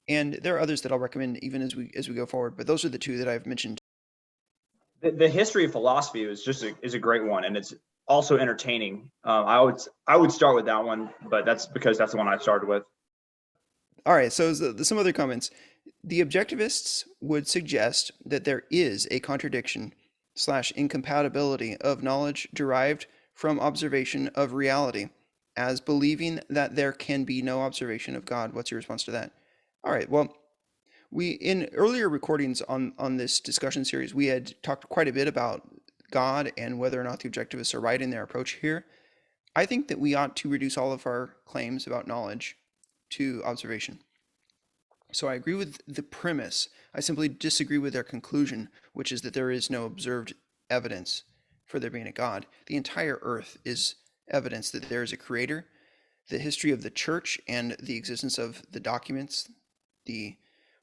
and there are others that I'll recommend even as we go forward. But those are the two that I've mentioned. The history of philosophy is a great one, and it's also entertaining. I would start with that one, but that's because that's the one I started with. All right, so some other comments. The objectivists would suggest that there is a contradiction / incompatibility of knowledge derived from observation of reality as believing that there can be no observation of God. What's your response to that? All right, well, we in earlier recordings on this discussion series, we had talked quite a bit about God and whether or not the objectivists are right in their approach here. I think that we ought to reduce all of our claims about knowledge to observation. So I agree with the premise. I simply disagree with their conclusion, which is that there is no observed evidence for there being a God. The entire earth is evidence that there is a creator. The history of the church and the existence of the documents,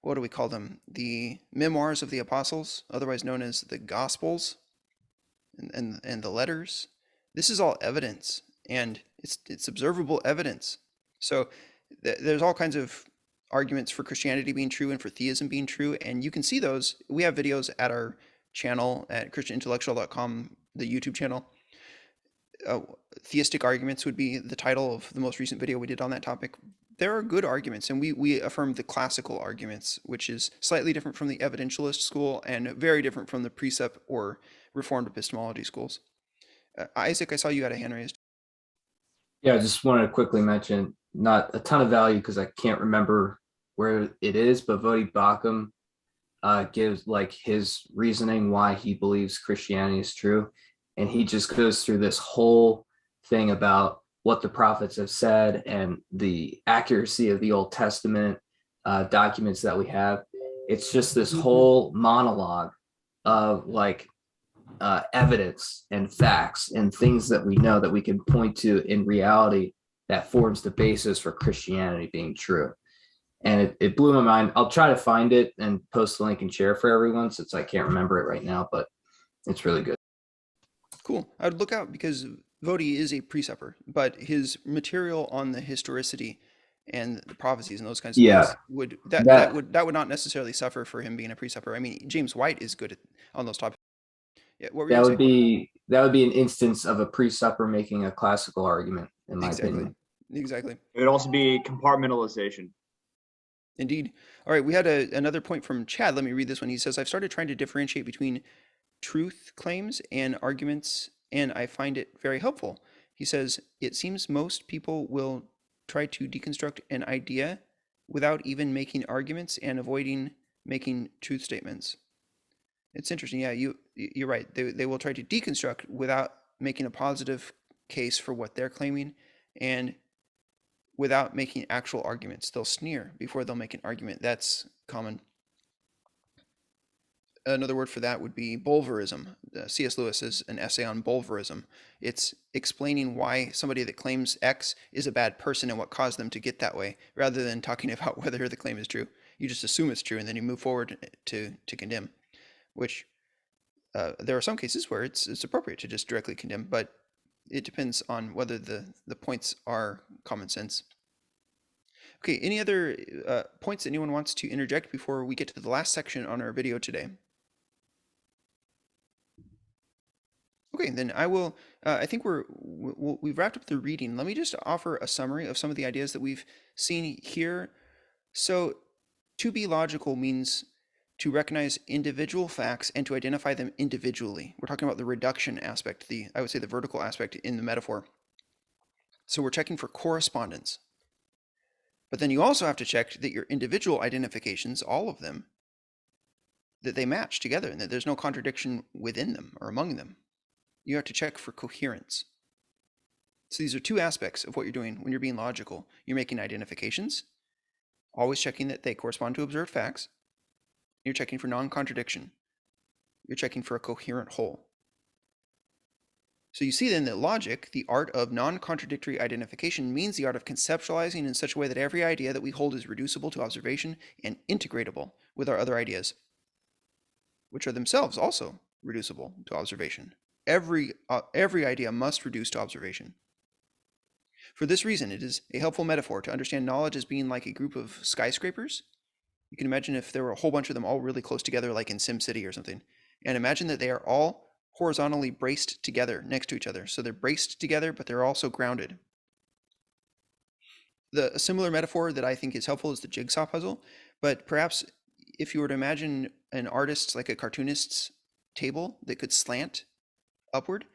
what do we call them? The memoirs of the apostles, otherwise known as the gospels, and the letters. This is all evidence, and it's observable evidence. So there's all kinds of arguments for Christianity being true and for theism being true, and you can see those. We have videos at our channel at christianintellectual.com, the YouTube channel. Theistic arguments would be the title of the most recent video we did on that topic. There are good arguments, and we affirm the classical arguments, which is slightly different from the evidentialist school and very different from the precept or reformed epistemology schools. Isaac, I saw you had a hand raised. Yeah, I just wanted to quickly mention, not a ton of value because I can't remember where it is, but Vodi Bakum gives like his reasoning why he believes Christianity is true. And he just goes through this whole thing about what the prophets have said and the accuracy of the Old Testament documents that we have. It's just this whole monologue of like evidence and facts and things that we know that we can point to in reality that forms the basis for Christianity being true. And it blew my mind. I'll try to find it and post the link and share for everyone since I can't remember it right now, but it's really good. Cool. I would look out because Vodi is a preceptor, but his material on the historicity and the prophecies and those kinds of things that would not necessarily suffer for him being a preceptor. I mean, James White is good on those topics. Yeah, what were you saying? That would be an instance of a preceptor making a classical argument, in my opinion. Exactly. It would also be compartmentalization. Indeed. All right, we had another point from Chad. Let me read this one. He says, I've started trying to differentiate between truth claims and arguments, and I find it very helpful. He says, it seems most people will try to deconstruct an idea without even making arguments and avoiding making truth statements. It's interesting. Yeah, you're right. They will try to deconstruct without making a positive case for what they're claiming and without making actual arguments. They'll sneer before they'll make an argument. That's common. Another word for that would be bulverism. C.S. Lewis has an essay on bulverism. It's explaining why somebody that claims X is a bad person and what caused them to get that way, rather than talking about whether the claim is true. You just assume it's true and then you move forward to condemn, which there are some cases where it's appropriate to just directly condemn, but it depends on whether the points are common sense. Okay, any other points that anyone wants to interject before we get to the last section on our video today? Okay, then I will, I think we've wrapped up the reading. Let me just offer a summary of some of the ideas that we've seen here. So to be logical means to recognize individual facts and to identify them individually. We're talking about the reduction aspect, I would say the vertical aspect in the metaphor. So we're checking for correspondence. But then you also have to check that your individual identifications, all of them, that they match together and that there's no contradiction within them or among them. You have to check for coherence. So these are two aspects of what you're doing when you're being logical. You're making identifications, always checking that they correspond to observed facts. You're checking for non-contradiction. You're checking for a coherent whole. So you see then that logic, the art of non-contradictory identification, means the art of conceptualizing in such a way that every idea that we hold is reducible to observation and integratable with our other ideas, which are themselves also reducible to observation. Every idea must reduce to observation. For this reason, it is a helpful metaphor to understand knowledge as being like a group of skyscrapers. You can imagine if there were a whole bunch of them all really close together, like in SimCity or something, And imagine that they are all horizontally braced together next to each other. So they're braced together, but they're also grounded. A similar metaphor that I think is helpful is the jigsaw puzzle. But perhaps if you were to imagine an artist, like a cartoonist's table that could slant upward,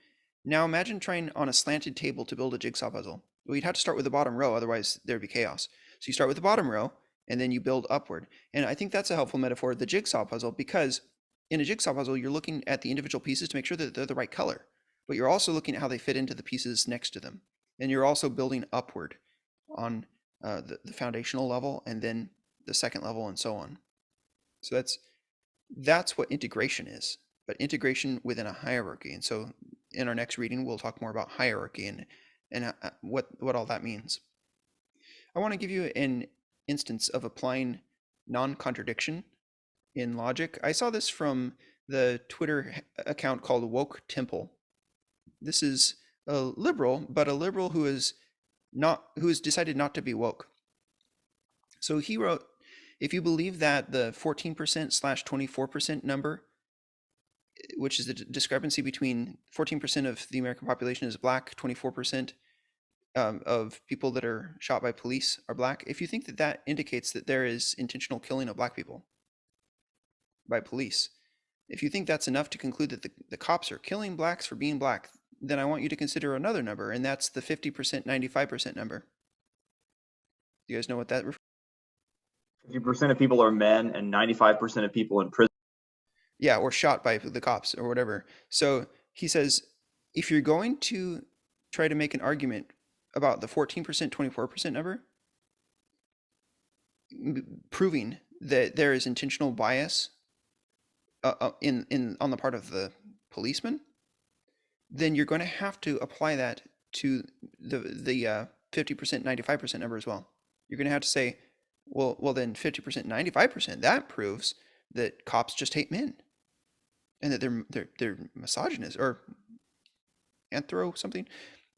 now imagine trying on a slanted table to build a jigsaw puzzle. Well, you'd have to start with the bottom row, otherwise there'd be chaos. So you start with the bottom row, and then you build upward. And I think that's a helpful metaphor, the jigsaw puzzle, because in a jigsaw puzzle, you're looking at the individual pieces to make sure that they're the right color, but you're also looking at how they fit into the pieces next to them. And you're also building upward on the foundational level, and then the second level, and so on. So that's what integration is, but integration within a hierarchy. And so in our next reading, we'll talk more about hierarchy and what all that means. I want to give you an instance of applying non-contradiction in logic. I saw this from the Twitter account called Woke Temple. This is a liberal, but a liberal who has decided not to be woke. So he wrote, if you believe that the 14%/24% number, which is the discrepancy between 14% of the American population is black, 24% of people that are shot by police are black, if you think that that indicates that there is intentional killing of black people by police, if you think that's enough to conclude that the cops are killing blacks for being black, then I want you to consider another number, and that's the 50%, 95% number. Do you guys know what that refers to? 50% of people are men and 95% of people in prison. Yeah, or shot by the cops or whatever. So he says, if you're going to try to make an argument about the 14%, 24% number, proving that there is intentional bias on the part of the policeman, then you're going to have to apply that to the 50%, 95% number as well. You're going to have to say, well, then 50%, 95%, that proves that cops just hate men, and that they're misogynist or anthro something,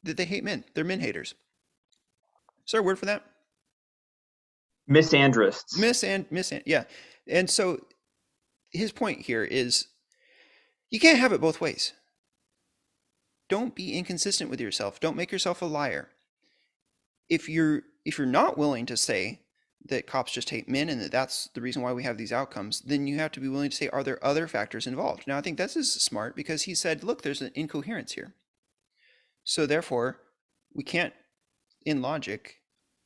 that they hate men. They're men haters. Is there a word for that? Misandrists. Yeah. And so his point here is you can't have it both ways. Don't be inconsistent with yourself. Don't make yourself a liar. If you're not willing to say that cops just hate men and that that's the reason why we have these outcomes, then you have to be willing to say, are there other factors involved? Now, I think this is smart because he said, look, there's an incoherence here. So therefore, we can't, in logic,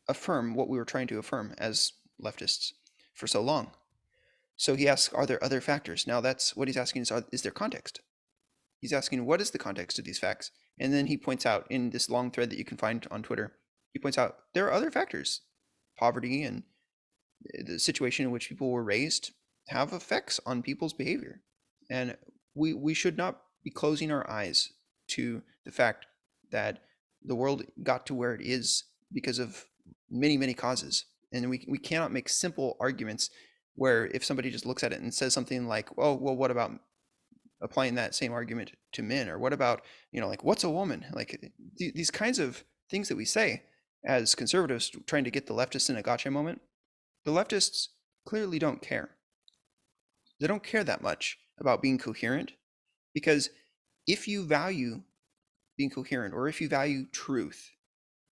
affirm what we were trying to affirm as leftists for so long. So he asks, are there other factors? Now that's what he's asking is there context? He's asking, what is the context of these facts? And then he points out in this long thread that you can find on Twitter, he points out there are other factors. Poverty and the situation in which people were raised have effects on people's behavior. And we should not be closing our eyes to the fact that the world got to where it is because of many, many causes. And we cannot make simple arguments where if somebody just looks at it and says something like, oh, well, what about applying that same argument to men? Or what about, like, what's a woman? Like these kinds of things that we say as conservatives trying to get the leftists in a gotcha moment, the leftists clearly don't care. They don't care that much about being coherent, because if you value being coherent or if you value truth,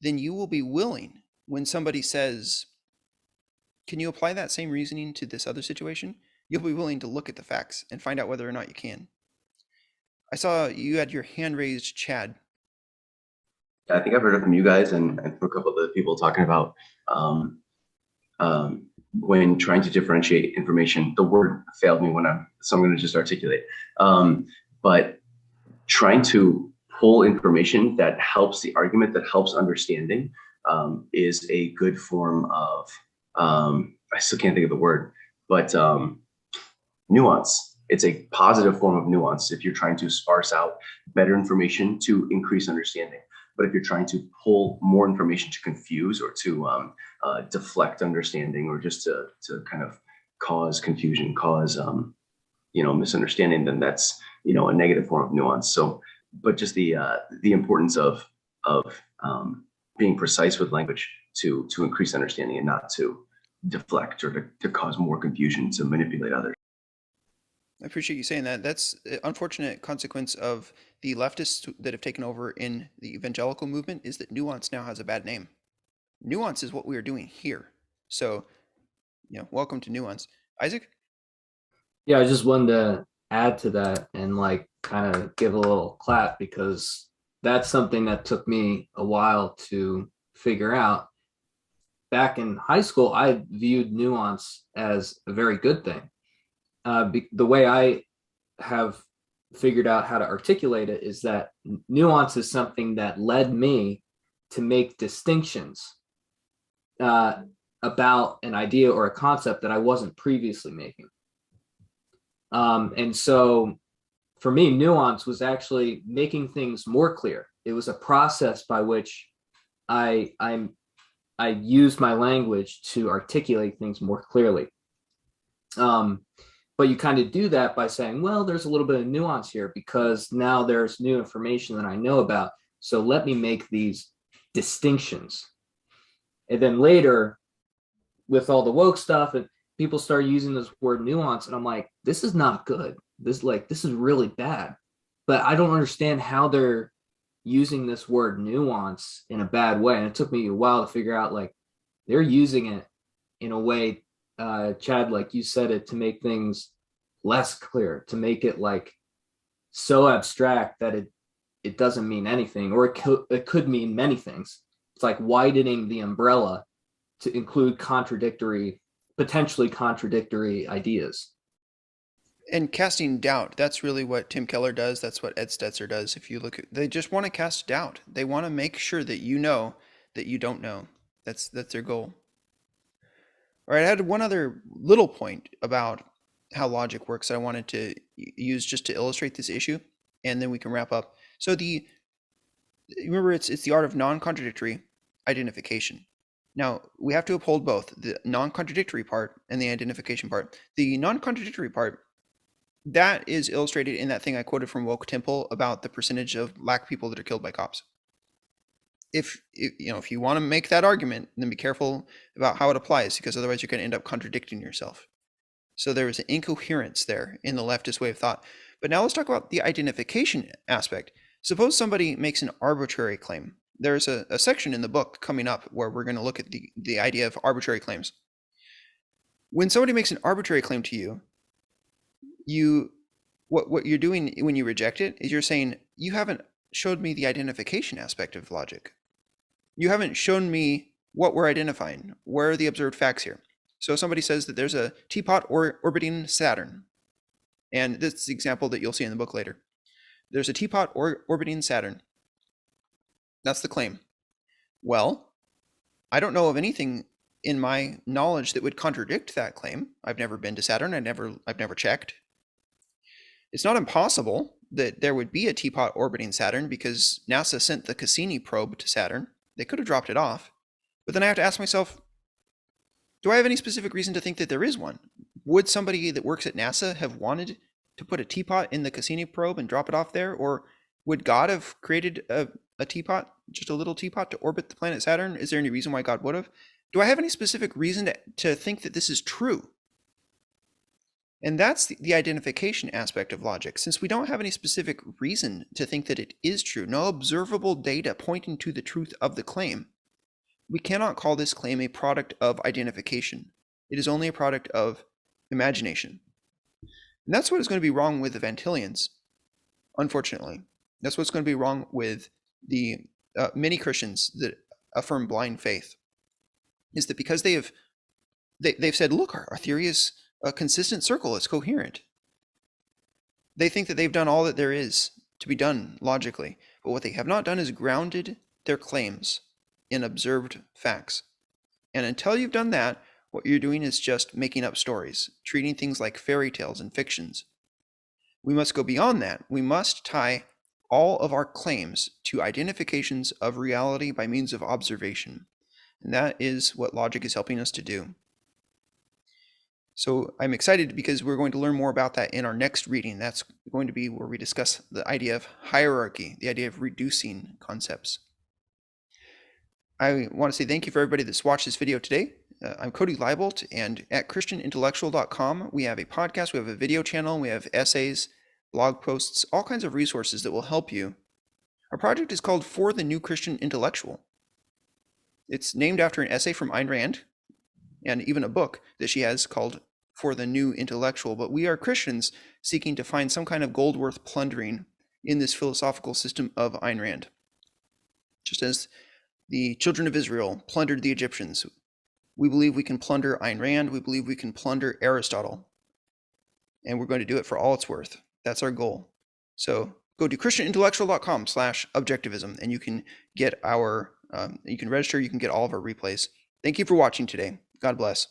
then you will be willing when somebody says, can you apply that same reasoning to this other situation? You'll be willing to look at the facts and find out whether or not you can. I saw you had your hand raised, Chad. I think I've heard it from you guys and from a couple of the people talking about when trying to differentiate information. The word failed me so I'm going to just articulate. But trying to pull information that helps the argument, that helps understanding, is a good form of, I still can't think of the word, but nuance. It's a positive form of nuance if you're trying to sparse out better information to increase understanding. But if you're trying to pull more information to confuse or to deflect understanding, or just to kind of cause confusion, cause misunderstanding, then that's a negative form of nuance. So, but just the importance of being precise with language to increase understanding and not to deflect or to cause more confusion, to manipulate others. I appreciate you saying that. That's an unfortunate consequence of the leftists that have taken over in the evangelical movement, is that nuance now has a bad name. Nuance is what we are doing here. So, welcome to nuance. Isaac? Yeah, I just wanted to add to that and like kind of give a little clap, because that's something that took me a while to figure out. Back in high school, I viewed nuance as a very good thing. The way I have figured out how to articulate it is that nuance is something that led me to make distinctions about an idea or a concept that I wasn't previously making. And so for me, nuance was actually making things more clear. It was a process by which I used my language to articulate things more clearly. But you kind of do that by saying, well, there's a little bit of nuance here because now there's new information that I know about. So let me make these distinctions. And then later, with all the woke stuff, and people start using this word nuance, and I'm like, this is not good. This is really bad. But I don't understand how they're using this word nuance in a bad way. And it took me a while to figure out, like, they're using it in a way, Chad, like you said it, to make things less clear, to make it like so abstract that it doesn't mean anything, or it could mean many things. It's like widening the umbrella to include potentially contradictory ideas. And casting doubt, that's really what Tim Keller does. That's what Ed Stetzer does. If you look at, they just want to cast doubt. They want to make sure that you know that you don't know. That's their goal. All right, I had one other little point about how logic works I wanted to use just to illustrate this issue, and then we can wrap up. So remember, it's the art of non-contradictory identification. Now, we have to uphold both the non-contradictory part and the identification part. The non-contradictory part, that is illustrated in that thing I quoted from Woke Temple about the percentage of black people that are killed by cops. If you want to make that argument, then be careful about how it applies, because otherwise you're going to end up contradicting yourself. So there is an incoherence there in the leftist way of thought. But now let's talk about the identification aspect. Suppose somebody makes an arbitrary claim. There's a section in the book coming up where we're going to look at the idea of arbitrary claims. When somebody makes an arbitrary claim to you, what you're doing when you reject it is you're saying, you haven't showed me the identification aspect of logic. You haven't shown me what we're identifying. Where are the observed facts here? So somebody says that there's a teapot orbiting Saturn. And this is the example that you'll see in the book later. There's a teapot orbiting Saturn. That's the claim. Well, I don't know of anything in my knowledge that would contradict that claim. I've never been to Saturn. I've never checked. It's not impossible that there would be a teapot orbiting Saturn because NASA sent the Cassini probe to Saturn. They could have dropped it off. But then I have to ask myself, do I have any specific reason to think that there is one? Would somebody that works at NASA have wanted to put a teapot in the Cassini probe and drop it off there? Or would God have created a teapot, just a little teapot, to orbit the planet Saturn? Is there any reason why God would have? Do I have any specific reason to think that this is true? And that's the identification aspect of logic. Since we don't have any specific reason to think that it is true, no observable data pointing to the truth of the claim, we cannot call this claim a product of identification. It is only a product of imagination. And that's what is going to be wrong with the Vantillians, unfortunately. That's what's going to be wrong with the many Christians that affirm blind faith, is that because they've said, look, our theory is a consistent circle, it's coherent. They think that they've done all that there is to be done logically, but what they have not done is grounded their claims in observed facts. And until you've done that, what you're doing is just making up stories, treating things like fairy tales and fictions. We must go beyond that. We must tie all of our claims to identifications of reality by means of observation. And that is what logic is helping us to do. So I'm excited because we're going to learn more about that in our next reading. That's going to be where we discuss the idea of hierarchy, the idea of reducing concepts. I want to say thank you for everybody that's watched this video today. I'm Cody Leibolt, and at christianintellectual.com, we have a podcast, we have a video channel, we have essays, blog posts, all kinds of resources that will help you. Our project is called For the New Christian Intellectual. It's named after an essay from Ayn Rand, and even a book that she has called For the New Intellectual. But we are Christians seeking to find some kind of gold worth plundering in this philosophical system of Ayn Rand. Just as the children of Israel plundered the Egyptians, we believe we can plunder Ayn Rand, we believe we can plunder Aristotle, and we're going to do it for all it's worth. That's our goal. So go to christianintellectual.com/objectivism, and you can get you can register, you can get all of our replays. Thank you for watching today. God bless.